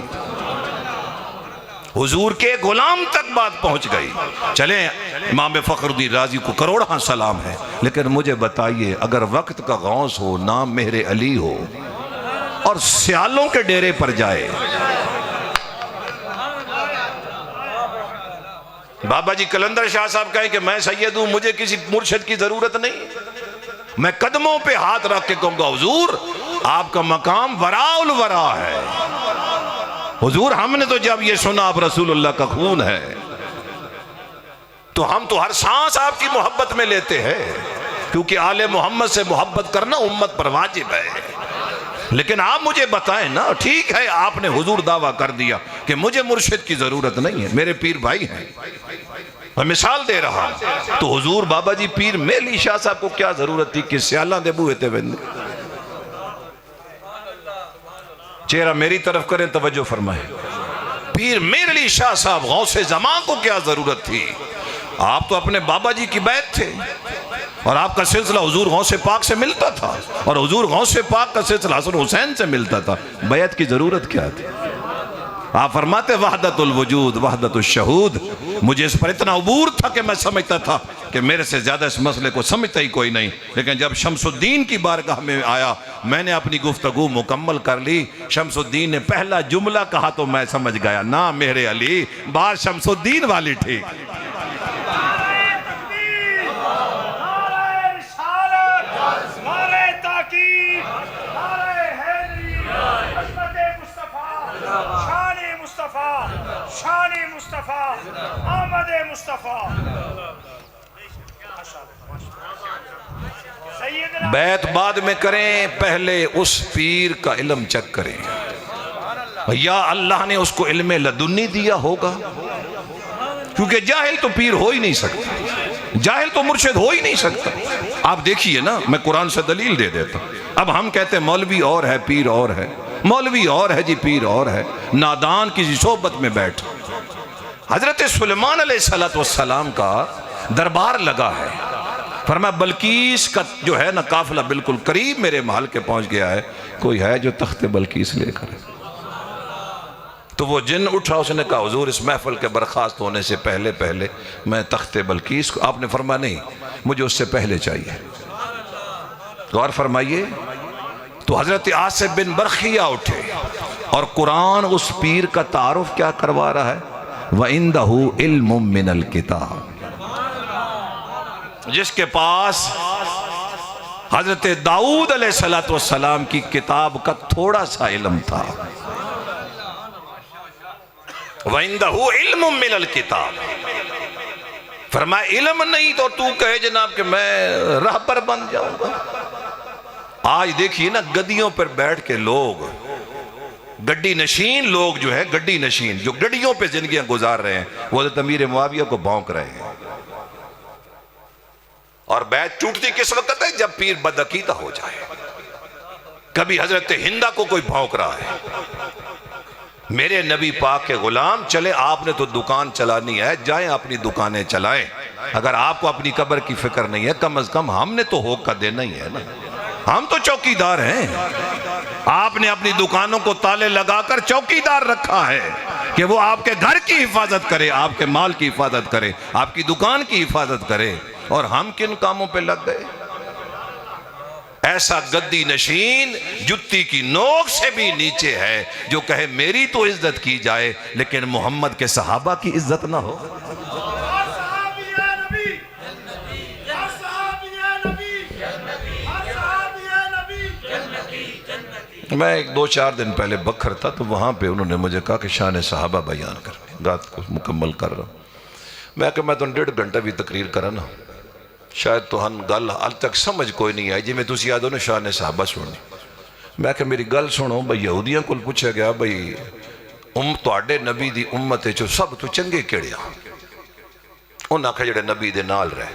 हुजूर के गुलाम तक बात पहुंच गई। चले इमाम फखरुद्दीन राजी को करोड़ों सलाम है, लेकिन मुझे बताइए अगर वक्त का गौस हो, नाम मेरे अली हो, और सियालों के डेरे पर जाए, बाबा जी कलंदर शाह साहब कहें कि मैं सैयद हूं, मुझे किसी मुर्शिद की जरूरत नहीं, मैं कदमों पे हाथ रख के कहूंगा हुजूर आपका मकाम वराउल वरा है। हुजूर हमने तो जब ये सुना आप रसूलुल्लाह का खून है तो हम तो हर सांस आपकी मोहब्बत में लेते हैं, क्योंकि आले मोहम्मद से मोहब्बत करना उम्मत पर वाजिब है। लेकिन आप मुझे बताएं ना, ठीक है आपने हुजूर दावा कर दिया कि मुझे मुर्शिद की जरूरत नहीं है, मेरे पीर भाई हैं, मैं मिसाल दे रहा हूं, तो हुजूर बाबा जी पीर मेली शाह साहब को क्या जरूरत थी कि सियाला दे बूहे ते वेंदे? चेहरा मेरी तरफ करें, तवज्जो फरमाए। पीर मेरली शाह साहब गौसे ज़मां को क्या जरूरत थी? आप तो अपने बाबा जी की बैत थे और आपका सिलसिला हुजूर गौसे पाक से मिलता था और हुजूर गौसे पाक का सिलसिला हसन हुसैन से मिलता था। बैत की जरूरत क्या थी? आप फरमाते वहदतुल वजूद वहदतुल शहूद। मुझे इस पर इतना उबूर था कि मैं समझता था कि मेरे से ज्यादा इस मसले को समझता ही कोई नहीं। लेकिन जब शमसुद्दीन की बारगाह में आया, मैंने अपनी गुफ्तगू मुकम्मल कर ली। शमसुद्दीन ने पहला जुमला कहा तो मैं समझ गया, ना मेरे अली, बात शमसुद्दीन वाली ठीक। बैत बाद में करें, पहले उस पीर का इल्म चेक करें। या अल्लाह ने उसको इल्म लदुन्नी दिया होगा, क्योंकि जाहिल तो पीर हो ही नहीं सकता, जाहिल तो मुर्शिद हो ही नहीं सकता। आप देखिए ना, मैं कुरान से दलील दे देता हूं। अब हम कहते हैं मौलवी और है पीर और है, मौलवी और है जी पीर और है। नादान किसी सोबत में बैठ, हजरत सुलेमान अलैहिस्सलाम का दरबार लगा है, फरमाया बल्कीस का जो है ना काफिला बिल्कुल करीब मेरे महल के पहुंच गया है, कोई है जो तख्ते बल्कीस लेकर? तो वो जिन उठा, उसने कहा हुजूर इस महफिल के बर्खास्त होने से पहले पहले मैं तख्ते बल्कीस को। आपने फरमाया नहीं, मुझे उससे पहले चाहिए। गौर फरमाइए, तो हजरत आसिफ बिन बरखिया उठे और कुरान उस पीर का तारुफ क्या करवा रहा है, व इंदहु इल्मुम मिनल किताब, जिसके पास हजरत दाऊद अलैहिस्सलाम की किताब का थोड़ा सा इल्म था। व इंदहु इल्मुम मिनल किताब, फरमाया इल्म नहीं तो तू कहे जनाब कि मैं रहबर बन जाऊंगा। आज देखिए ना, गद्दियों पर बैठ के लोग, गड्डी नशीन लोग जो है, गड्डी नशीन जो गड्डियों पे जिंदगियां गुजार रहे हैं, वो हज़रत अमीर मुआविया को भौंक रहे हैं। और बैत टूटती किस वक्त है? जब पीर बदअकीदा हो जाए। कभी हजरत हिंदा को कोई भौंक रहा है, मेरे नबी पाक के गुलाम चले, आपने तो दुकान चलानी है, जाएं अपनी दुकानें चलाएं। अगर आपको अपनी कब्र की फिक्र नहीं है, कम अज कम हमने तो होका देना ही है ना, हम तो चौकीदार हैं। आपने अपनी दुकानों को ताले लगाकर चौकीदार रखा है कि वो आपके घर की हिफाजत करे, आपके माल की हिफाजत करे, आपकी दुकान की हिफाजत करे। और हम किन कामों पे लग गए? ऐसा गद्दी नशीन जुत्ती की नोक से भी नीचे है जो कहे मेरी तो इज्जत की जाए लेकिन मोहम्मद के सहाबा की इज्जत ना हो। मैं एक 2-4 दिन पहले बखर था, तो वहाँ पे उन्होंने मुझे कहा कि शान सहाबा बयान कर, बात को मुकम्मल कर रहा हूँ। मैं कि मैं तो 1.5 घंटा भी तकरीर करा ना, शायद तो हम गल हाल तक समझ कोई नहीं आई, जिमें तुम याद हो ना शान सहाबा सुननी। मैं कि मेरी गल सुनो, भाई यहूदियों को पूछा गया भाई तुहाडे नबी दी उम्मत चो सब तो चंगे केड़े आ? उन्हें आखिया जेड़े नबी दे नाल रहे।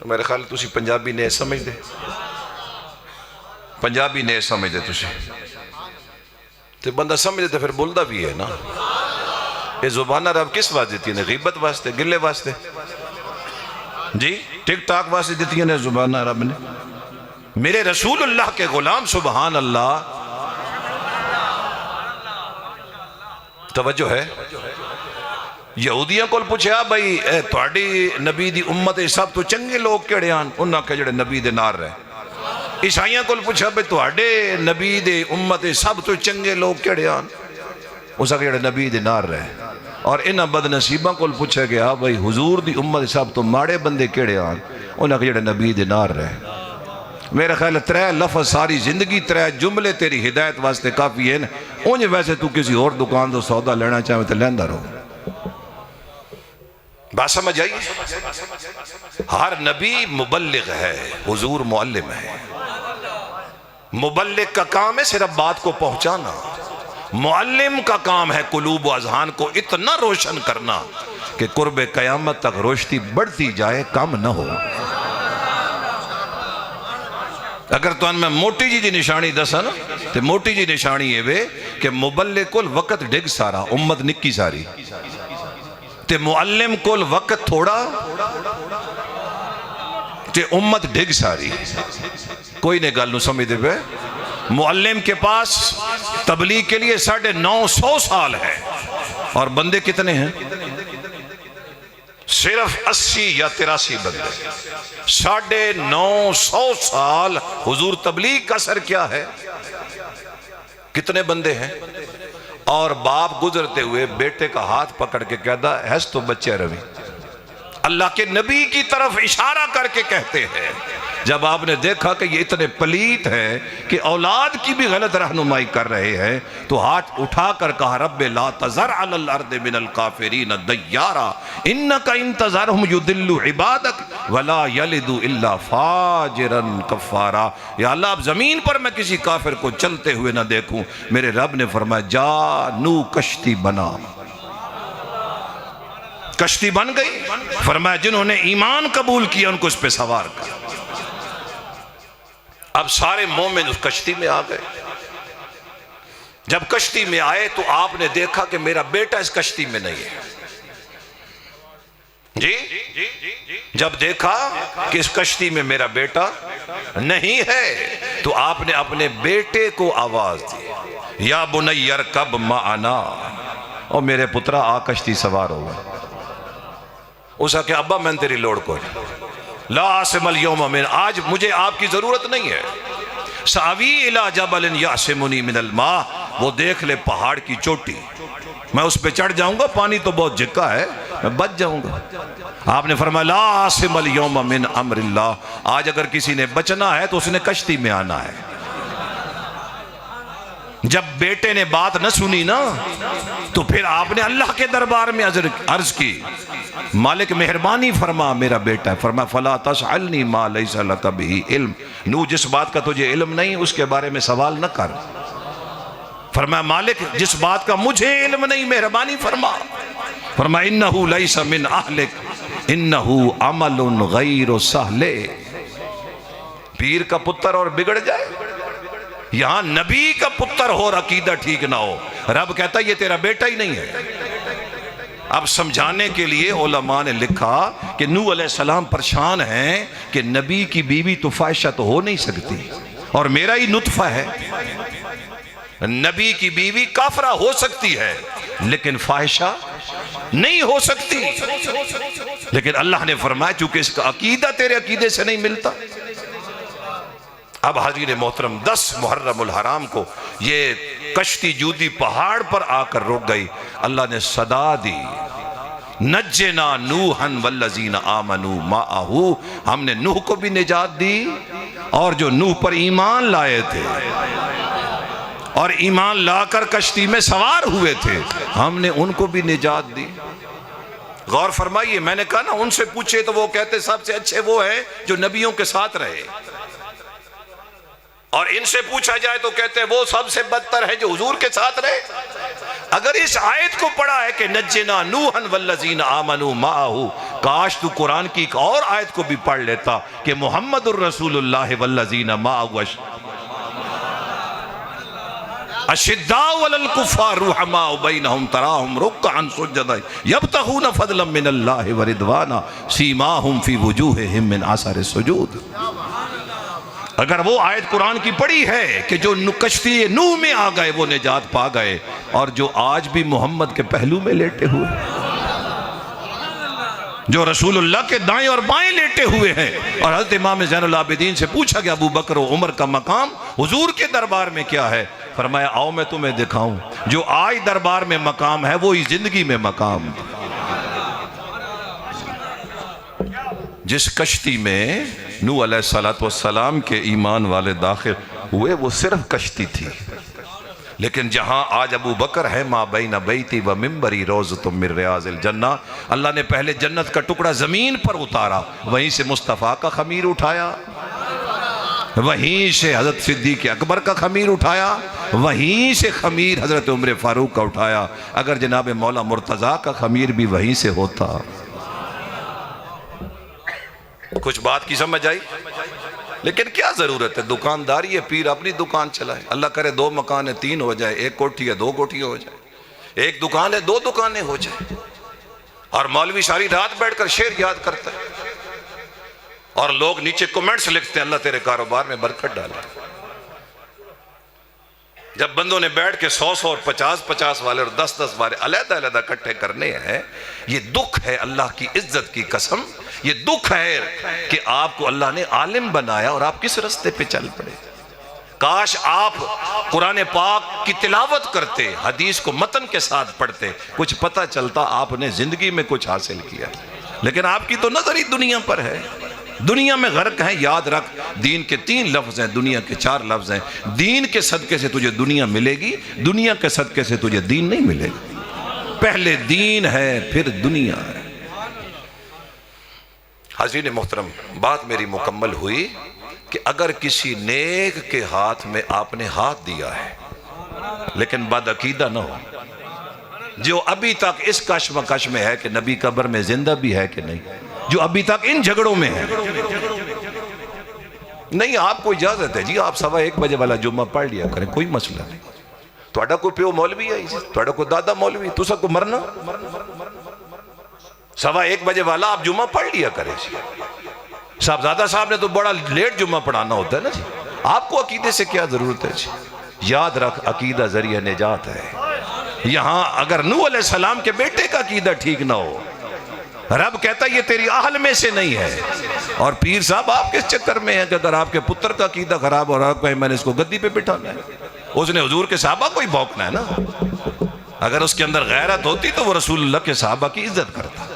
मेरे ख्याल तुसी पंजाबी ने समझदे, पंजाबी ने समझदे तुसी ते बंदा समझदे तो फिर बोलता भी है ना। ये जुबाना रब किस वास्ते दी ने? गीबत वास्ते, गिले वास्ते जी, टिक टाक वास्ते दी ने जुबाना रब ने। मेरे रसूलुल्लाह के गुलाम, सुबहान अल्लाह, तवज्जो है। यहूदियों को पूछा भाई थोड़ी नबी दी उम्मत सब तो चंगे लोग केड़े आन? उन्हें आख्या जेड़े नबी दे नाल रहे। ईसाइयों को पूछा भाई थोड़े नबी दे उम्मत सब तो चंगे लोग केड़े आन? उस आख्या जेड़े नबी दे नाल रहे। और इन्हां बदनसीबा को पूछा गया भाई हुजूर दी उम्मत सब तो माड़े बंदे केड़े आन? उन्हें आख्या जेड़े नबी दे नाल रहे। मेरा ख्याल 3 लफ्ज सारी जिंदगी, 3 जुमले तेरी हिदायत वास्ते काफी है। उंज वैसे तू किसी और दुकान तो सौदा लेना चाहे तो लेंदा रहो, बात समझ आई? हर नबी मुबल्लिग है, हुजूर मुअल्लिम है। मुबल्लिग का काम है सिर्फ बात को पहुंचाना, मुअल्लिम का काम है कुलूब व अज़हान को इतना रोशन करना कि कुर्बे क़यामत तक रोशनी बढ़ती जाए, कम न हो। अगर तो मैं मोटी जी निशानी दसा ना, तो मोटी जी निशानी है वे कि मुबल्लिग कोल वक्त डिग सारा, उम्मत निक्की सारी, ते मुअल्लिम कोल वक्त थोड़ा ते उम्मत डिग सारी। कोई ने गल समझते पे? मुअल्लिम के पास तबलीग के लिए 950 साल है और बंदे कितने हैं? सिर्फ 80 या 83 बंदे। 950 साल हुजूर तबलीग का असर क्या है? कितने बंदे हैं? और बाप गुजरते हुए बेटे का हाथ पकड़ के कहता है तो बच्चे रवि, अल्लाह के नबी की तरफ इशारा करके कहते हैं। जब आपने देखा कि ये इतने पलीत हैं कि औलाद की भी गलत रहनुमाई कर रहे हैं, तो हाथ उठाकर कहा रब्बे ला तज़र अलल अर्दि मिनल काफिरीन दय्यारा इन्नका इन तज़रहुम युदिल्लु इबादक वला यलिदु इल्ला फाजिरन कफ़ारा। या अल्लाह, अब जमीन पर मैं किसी काफिर को चलते हुए ना देखूं। मेरे रब ने फरमाया जा नू कश्ती बना। कश्ती बन गई। फरमाया जिन्होंने ईमान कबूल किया उनको उस पर सवार कर। अब सारे मोमिन उस कश्ती में आ गए। जब कश्ती में आए तो आपने देखा कि मेरा बेटा इस कश्ती में नहीं है जी। जब देखा कि इस कश्ती में मेरा बेटा नहीं है तो आपने अपने बेटे को आवाज दी, या बुनय्यर कब माना, और मेरे पुत्रा आ कश्ती सवार हो गए। उसका क्या अब्बा मैं तेरी लोड़ को ला आसिमल यौम मिन, आज मुझे आपकी जरूरत नहीं है। सावी इला जबलिन यासिमुनी मिनल मा, वो देख ले पहाड़ की चोटी, मैं उस पे चढ़ जाऊंगा, पानी तो बहुत जिक्का है, मैं बच जाऊंगा। आपने फरमाया ला आसिमल यौम मिन अम्रिल्लाह, आज अगर किसी ने बचना है तो उसने कश्ती में आना है। जब बेटे ने बात न सुनी ना तो फिर आपने अल्लाह के दरबार में अर्ज की, मालिक मेहरबानी फरमा, मेरा बेटा है। फरमा फला तसअलनी मा लैसा लक बिही इल्म, नू जिस बात का तुझे इल्म नहीं उसके बारे में सवाल न कर। फरमा मालिक जिस बात का मुझे इल्म नहीं मेहरबानी फरमा। फरमा इन्नहु लैसा मिन अहलिक इन्नहु अमलुन गैरु सहले। पीर का पुत्र और बिगड़ जाए, यहां नबी का पुत्र हो और अकीदा ठीक ना हो, रब कहता ये तेरा बेटा ही नहीं है। अब समझाने के लिए उलमा ने लिखा कि नूह अलैहिस्सलाम परेशान हैं कि नबी की बीवी तो फाहिशा तो हो नहीं सकती और मेरा ही नुतफा है। नबी की बीवी काफरा हो सकती है लेकिन फाहिशा नहीं हो सकती। लेकिन अल्लाह ने फरमाया चूंकि इसका अकीदा तेरे अकीदे से नहीं मिलता। अब हाज़रीन मोहतरम 10 मुहर्रमुल हराम को ये कश्ती जूदी पहाड़ पर आकर रुक गई। अल्लाह ने सदा दी नज्जना नूहन वल्लज़ीना आमनू माअहू, हमने नूह को भी निजात दी और जो नूह पर ईमान लाए थे और ईमान लाकर कश्ती में सवार हुए थे हमने उनको भी निजात दी। गौर फरमाइए, मैंने कहा ना उनसे पूछे तो वो कहते सबसे अच्छे वो हैं जो नबियों के साथ रहे, और इनसे पूछा जाए तो कहते हैं वो सबसे बदतर है जो हुजूर के साथ रहे। अगर इस आयत को पढ़ा है कि नज्जना नूहन वल्लज़ीना आमनू माअहू, काश तू कुरान की एक और आयत को भी पढ़ लेता कि मुहम्मदुर रसूलुल्लाह वल्लज़ीना माअहू अशिद्दाउ अलल कुफ़ार रुहमाउ बैनहुम तराहुम रुक्अन सुज्जदा यब्तगून फज़लन मिनल्लाहि व रिदवाना सीमाहुम फी वुजूहिहिम मिन आसारि सुजूद। अगर वो आयत कुरान की पढ़ी है कि जो कश्ती नूह में आ गए वो निजात पा गए, और जो आज भी मोहम्मद के पहलू में लेटे हुए, जो रसूलुल्लाह के दाएं और बाएं लेटे हुए हैं। और हज़रत इमाम ज़ैनुल आबिदीन से पूछा गया अबू बकर और उमर का मकाम हुजूर के दरबार में क्या है? फरमाया आओ मैं तुम्हें दिखाऊं, जो आज दरबार में मकाम है वो ही जिंदगी में मकाम। जिस कश्ती में नूह अलैहिस्सलातु वस्सलाम के ईमान वाले दाखिल हुए वो सिर्फ कश्ती थी, लेकिन जहां आज अबू बकर है, माँ बैना बैती व मिंबरी रोज तुम मिर रियाजिल जन्ना, अल्लाह ने पहले जन्नत का टुकड़ा जमीन पर उतारा, वहीं से मुस्तफ़ा का खमीर उठाया, वहीं से हजरत सिद्दीक़ अकबर का खमीर उठाया, वहीं से खमीर हजरत उमर फारूक का उठाया। अगर जनाब मौला मुर्तज़ा का खमीर भी वहीं से होता। कुछ बात की समझ आई? लेकिन क्या जरूरत है, दुकानदारी है, पीर अपनी दुकान चलाए। अल्लाह करे 2 मकान है 3 हो जाए, 1 कोठी है 2 कोठियां हो जाए, 1 दुकान है 2 दुकानें हो जाए। और मौलवी सारी रात बैठकर शेर याद करता है और लोग नीचे कमेंट्स लिखते हैं, अल्लाह तेरे कारोबार में बरकत डाले। जब बंदों ने बैठ के 100 और 50 वाले और 10 वाले अलग-अलग इकट्ठे करने हैं, ये दुख है, अल्लाह की इज्जत की कसम, ये दुख है कि आपको अल्लाह ने आलिम बनाया और आप किस रास्ते पे चल पड़े। काश आप कुरान पाक की तिलावत करते, हदीस को मतन के साथ पढ़ते, कुछ पता चलता आपने जिंदगी में कुछ हासिल किया। लेकिन आपकी तो नजर ही दुनिया पर है, दुनिया में गर्क है। याद रख, दीन के 3 लफ्ज हैं, दुनिया के 4 लफ्ज हैं। दीन के सदके से तुझे दुनिया मिलेगी, दुनिया के सदके से तुझे दीन नहीं मिलेगा। पहले दीन है फिर दुनिया है। हाज़रीन मोहतरम, बात मेरी मुकम्मल हुई कि अगर किसी नेक के हाथ में आपने हाथ दिया है लेकिन बदअकीदा न हो, जो अभी तक इस कश्मकश में है कि नबी कब्र में जिंदा भी है कि नहीं, जो अभी तक इन झगड़ों में है, नहीं, आपको इजाजत है जी, आप 1:15 बजे वाला जुम्मा पढ़ लिया करें, कोई मसला नहीं। थोड़ा कोई प्यो मौलवी है, थोड़ा कोई दादा मौलवी, तुसा को मरना 1:15 बजे वाला आप जुम्मा पढ़ लिया करें। साहबजादा साहब ने तो बड़ा लेट जुम्मा पढ़ाना होता है ना जी, आपको अकीदे से क्या जरूरत है जी। याद रख, अकीदा जरिया निजात है। यहां अगर नूह अलैहिस्सलाम के बेटे का अकीदा ठीक ना हो, रब कहता ये तेरी आहल में से नहीं है। और पीर साहब आप किस चक्कर में हैं कि अगर आपके पुत्र का अकीदा खराब हो रहा है, मैंने इसको गद्दी पे बिठाना है, उसने हुजूर के साहबा को ही भौंकना है ना। अगर उसके अंदर गैरत होती तो वो रसूलुल्लाह के साहबा की इज्जत करता।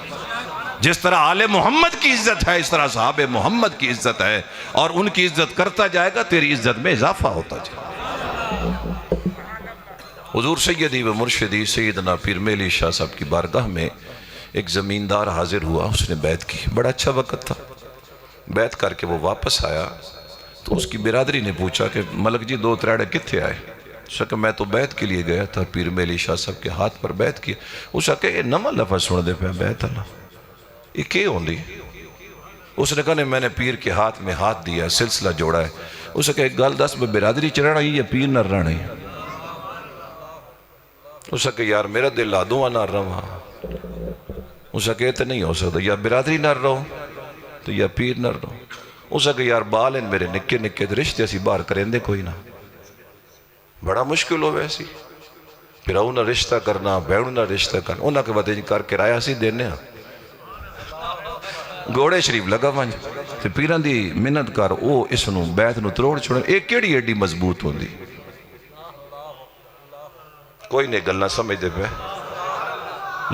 जिस तरह आले मोहम्मद की इज्जत है, इस तरह साहबे मोहम्मद की इज्जत है, और उनकी इज्जत करता जाएगा, तेरी इज्जत में इजाफा होता जाएगा। हुजूर सैयदी व मुर्शिदी सैयदना पीर मेली शाह साहब की बारगाह में एक ज़मींदार हाजिर हुआ, उसने बैत की, बड़ा अच्छा वक़्त था। बैत करके वो वापस आया तो उसकी बिरादरी ने पूछा कि मलक जी 2 त्रैड़े कित्थे आए? उसका मैं तो बैत के लिए गया था, पीर मेली शाह साहब के हाथ पर बैत किया। उसका ये नवा लफज सुन दे पे बैत अल्लाह ये क्या होंगी? उसने कहा मैंने पीर के हाथ में हाथ दिया, सिलसिला जोड़ा है। उसने कहा एक गल दस, मैं बिरादरी च रहना या पीर न रहना ही? उसने कहा यार मेरा दिल आदू ना रहा। उसने कहा तो नहीं हो सकता, या बिरादरी न रहो तो या पीर न रहो। उसने कहा यार बाल इन मेरे निक्के निक्के तो रिश्ते असी बाहर करेंदे कोई ना, बड़ा मुश्किल हो वैसी पिराऊ ना रिश्ता करना, भैणू ना रिश्ता करना। उन्होंने के बाद कर किराया असी देने घोड़े शरीफ लगा वंज ते पीरां दी मिन्नत कर, वो इसनू बैत नू त्रोड़ छोड़। एक केड़ी एडी मजबूत होंदी? कोई नहीं गल्ला समझते पे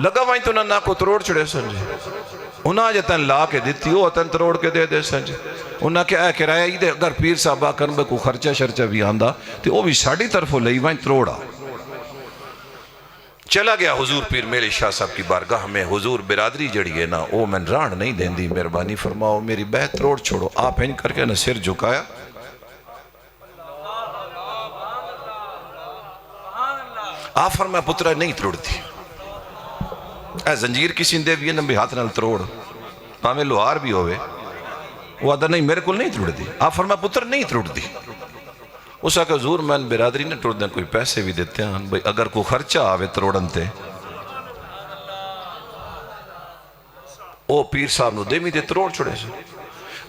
लगा वंज तो ना को त्रोड़ छड़े संज। उन्हें जे तेन ला के दी वो तेन त्रोड़ के दे संज। उन्हें क्या किराया ही दे, अगर पीर साहब आखन को खर्चा शर्चा भी आंदा तो वह भी साड़ी तरफों लई वंज त्रोड़ा। चला गया हुजूर पीर मेरे शाह साहब की बारगाह में। हुजूर बिरादरी जड़ी है ना वो मैं राण नहीं देंदी, मेहरबानी फरमाओ मेरी बैत त्रोड़ छोड़ो। आप इंज करके ना सिर झुकाया, आप फरमाया पुत्रा नहीं त्रोड़ती। ए जंजीर किसी ने भी ना भी हाथ नाल त्रोड़, भावें लोहार भी होवे। वो आदा नहीं मेरे को नहीं त्रोड़ती। आप फरमाया पुत्र नहीं त्रोड़ती। उस आके हजूर मैं बिरादरी ने टुरद कोई पैसे भी देते हैं भाई, अगर कोई खर्चा आवे त्रोड़न ते ओ पीर साहब नु देवी दे त्रोड़ छुड़े।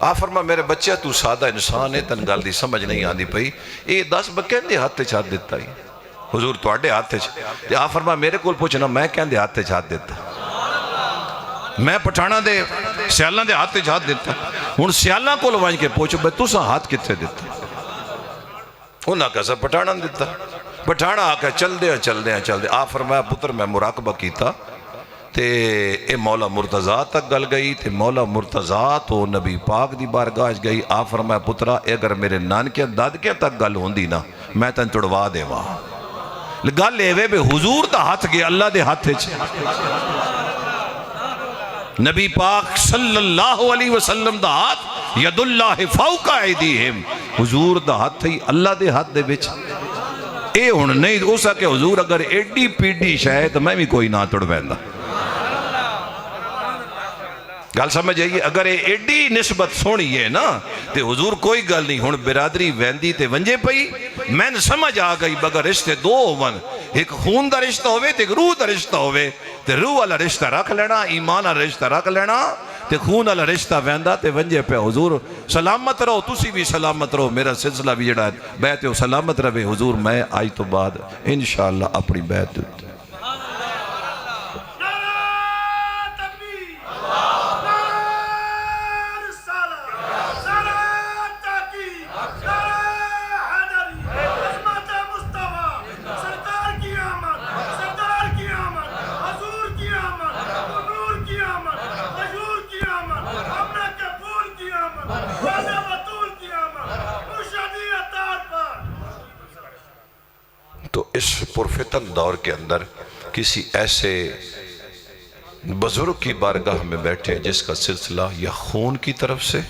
आ फरमा मेरे बच्चे तू सादा इंसान है, तेन गल दी समझ नहीं आती पई। ये 10 कहंदे हाथ च हाथ दिता ही हुजूर तुहाडे हाथ च। आ फरमा मेरे को पुछना मैं कहंदे हाथ च हाथ दिता, मैं पठाणा दे सियालां दे हाथ च हाथ दिता। हुण सियालां कोल वंज के पुछ बई तुसां हाथ कित्थे दिता? उन्हें कहा पठाणा दिता। पठाणा आके चलदे आ फरमाया पुत्र मैं मुराकबा किया ते ए मौला मुर्तज़ा तक गल गई ते मौला मुर्तज़ा तो नबी पाक दी बारगाह गई। आ फरमाया पुत्रा अगर मेरे नानके दादके तक गल होंदी ना मैं तेन तुड़वा देवा। गल एवे भी हुजूर दा हाथ गया अल्लाह दे हाथ च। नबी पाक सल्लल्लाहु अलैहि वसल्लम दा हाथ यदुल्लाह फौका ऐदीहिम, हुजूर दा हाथ ही अल्लाह दे हाथ दे विच। ए हुण नहीं हो सके हुजूर अगर एडी पीडी शायद मैं भी कोई ना तुड़ पैंदा। गल समझ आइए, अगर ये एडी निस्बत सोहनी है ना तो हुजूर कोई गल नहीं, हुण बिरादरी वैंदी ते वंजे पई। मैंने समझ आ गई बगर रिश्ते दो होवन, एक खून का रिश्ता होवे ते एक रूह का रिश्ता होवे, ते रूह वाला रिश्ता रख लेना, ईमान वाला रिश्ता रख लेना, ते खून वाला रिश्ता वैंदा ते वंजे पे। हुजूर सलामत रहो, तुसी भी सलामत रहो, मेरा सिलसिला भी जड़ा बैत है सलामत रहे। हुजूर मैं आज तो बाद इंशाअल्लाह अपनी बैत उत्ते तो इस पुरफितन दौर के अंदर किसी ऐसे बुजुर्ग की बारगाह में बैठे जिसका सिलसिला या खून की तरफ से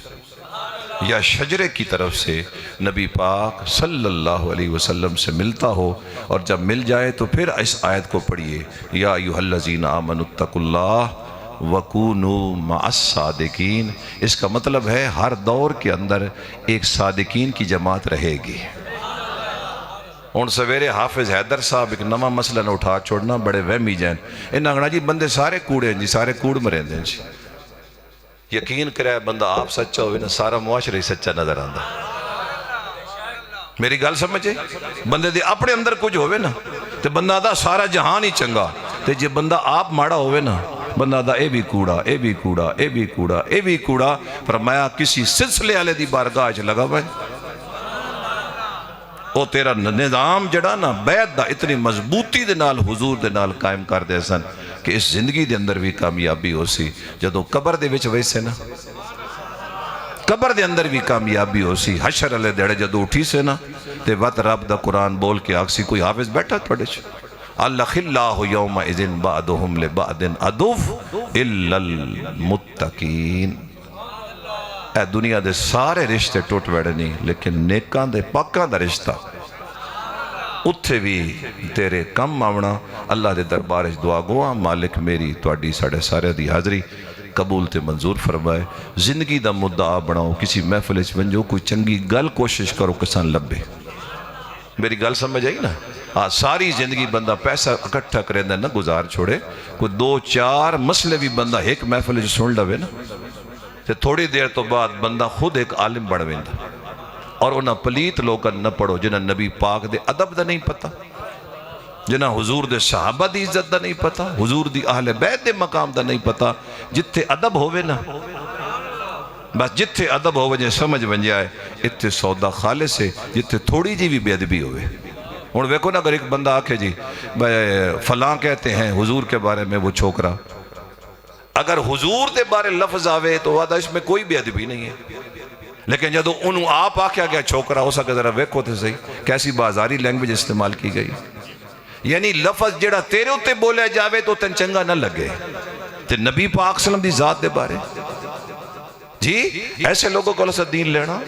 या शजरे की तरफ से नबी पाक सल्लल्लाहु अलैहि वसल्लम से मिलता हो, और जब मिल जाए तो फिर इस आयत को पढ़िए, या अय्युहल्लज़ीना आमनुत्तकुल्लाह वकूनू मअस्सादिकीन। इसका मतलब है हर दौर के अंदर एक सादिकीन की जमात रहेगी। हुण सवेरे हाफिज हैदर साहब एक नवा मसला ने उठा छोड़ना, बड़े वहमी जैन, इन्हें आखना जी बंदे सारे कूड़े जी, सारे कूड़ मरेंदे जी। यकीन करे बंदा आप सच्चा हो ना, सारा मुआशरा ही सच्चा नजर आता। मेरी गल समझे, बंदे दे अपने अंदर कुछ होवे ना तो बंदा दा सारा जहान ही चंगा, ते जे बंदा आप माड़ा होवे ना बंदा दा ए भी कूड़ा, ए भी कूड़ा, ए भी कूड़ा, ए भी कूड़ा। फरमाया किसी सिलसिले वाले दी बारगाह च लगा भाई, वो तेरा निज़ाम जड़ा ना बैत दा इतनी मजबूती दे नाल हुजूर दे नाल कायम कर दे सन कि इस जिंदगी दे अंदर भी कामयाबी हो सी, जदों कबर दे विच वैसे ना कबर दे अंदर भी कामयाबी हो सी। हशर वाले दिहाड़े जदों उठी से ना ते वत रब दा कुरान बोल के आखसी, कोई हाफिज बैठा थोड़े च, अल्लाखिल्लाहु यौमा इज़िन बादुहुम लिबादिन अदुफ इल्लल मुत्तकीन। ए दुनिया दे सारे रिश्ते टुट वड़े नहीं, लेकिन नेकां दे पाकां दा रिश्ता उत्थे भी तेरे कम आवना। अल्लाह दे दरबार च दुआ गोआ, मालिक मेरी तुहाडी साढ़े सारे दी हाज़री कबूल ते मंजूर फरमाए। जिंदगी दा मुद्दा आप बनाओ, किसी महफिल च वंजो, कोई चंगी गल कोशिश करो किसान लभे। मेरी गल समझ आई ना? हाँ, सारी जिंदगी बंदा पैसा इकट्ठा करेंदा ना गुजार छोड़े, कोई दो चार मसले भी बंदा एक महफिल च सुन लवे ना तो थोड़ी देर तो बाद बंदा खुद एक आलिम बन वेंदा। और उन्हें पलीत लोग न पढ़ो जिन्हें नबी पाक दे अदब दा नहीं पता, जिन्हें हुजूर दे सहाबा दी इज्जत दा नहीं पता, हुजूर दी अहले बैत दे मकाम दा नहीं पता। जिथे अदब होवे ना, बस जिथे अदब होवे जे समझ बन जाए इत्थे सौदा खालिस है, जिथे थोड़ी जी भी बेअदबी होवे। हुण वेखो ना, अगर एक बंदा आखे जी फलां कहते हैं हुजूर के बारे में वो छोकरा, अगर हुजूर के बारे लफ्ज आवे तो वादा इसमें कोई बेअदबी नहीं है, लेकिन जदों उन्होंने आप आख्या गया छोकरा, हो सके जरा वेखो तो सही कैसी बाजारी लैंग्वेज इस्तेमाल की गई। यानी लफ्ज जेड़ा तेरे उत्ते बोलिया जावे तो तेन चंगा ना लगे, ते नबी पाक सल्लम दी जात दे बारे जी ऐसे लोगों को दीन लेना,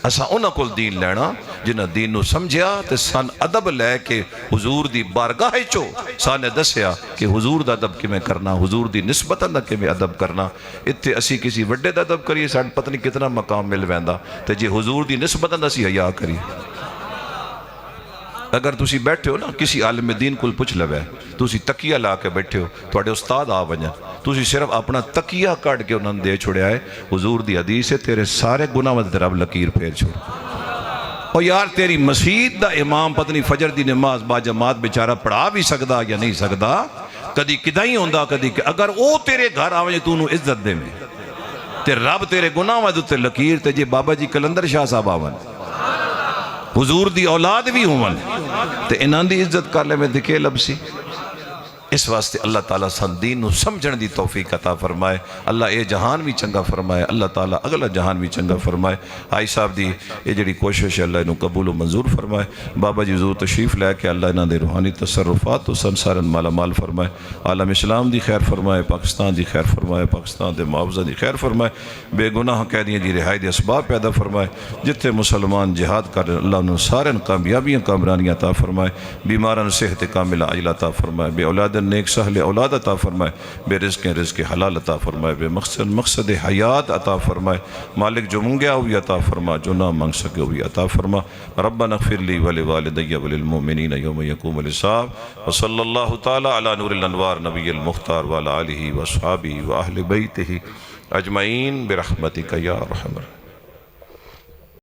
असा उन्हां कोल दीन लेना जिन्हां दीन नूं समझिया ते सन अदब लैके हुजूर दी बारगाह चो साने दसिया कि हुजूर दा अदब किवें करना, हुजूर दी निस्बतन दा किवें अदब करना। इत्थे असी किसी वड्डे दा अदब करिए सानूं पता नहीं कितना मकाम मिल वैंदा, ते जे हुजूर दी निस्बतन असी हया करिए। अगर तुसी बैठे हो ना किसी आलिम दीन कोल पुछ लवे, तुसी तकिया ला के बैठे हो, तुहाडे उस्ताद आ वजन, तुसी सिर्फ अपना तकिया कट के उन्होंने दे छोड़िया है। हुजूर दी हदीस है, तेरे सारे गुनाह ते रब लकीर फेर छोड़। और यार तेरी मसीत दा इमाम पत्नी फजर दी नमाज बाजमात बेचारा पढ़ा भी सकदा या नहीं सकदा, कदी किदाई होंदा कदी, अगर वो तेरे घर आवे तू इज्जत देवे ते रब तेरे गुनाह ते लकीर, ते जे बाबा जी कलंदर शाह साहब आवन हुजूर दी औलाद भी होवन ते इन्हां दी इज्जत कर ले में दिखे लबसी। इस वास्ते अल्लाह ताला सन दीन नूं समझण दी तौफीक अता फरमाए। अल्लाह ये जहान भी चंगा फरमाए, अल्लाह ताला अगला जहान भी चंगा फरमाए। हाई साहब दी ये जिहड़ी कोशिश है अल्लाह इनू कबूल मंजूर फरमाए। बाबा जी हजूर तशरीफ लैके अल्लाह इन्हां दे रूहानी तसर्रुफात तो संसारन माला माल फरमाए। आलम इस्लाम दी खैर फरमाए, पाकिस्तान दी खैर फरमाए, पाकिस्तान दे मुआवजा दी खैर फरमाए। बेगुनाह कैदियां दी रिहाई दे असबाब पैदा फरमाए। जिथे मुसलमान जिहाद कर अल्लाह उन्होंने सारे कामयाबियां कामरानियां अता फरमाए। बीमारान सेहत कामिला अजला अता फरमाए। बे औलाद नेक सहल औलाद अता फरमाए। बे रिज़्क़ हलाल अता फरमाए। बे मकसद हयात अता फरमाए। मालिक जो मंगया वो भी अता फरमा, जो ना मांग सके वो भी अता फरमा। रब्बना इग़फ़िर ली व लिवालिदैया व लिलमुमिनीना यौम यक़ूमुल हिसाब। व सल्लल्लाहु तआला अला नूरिल अनवार नबिय्यिल मुख्तार व अला आलिहि व अस्हाबिहि व अहलि बैतिहि अजमईन बिरहमतिका या अरहमर।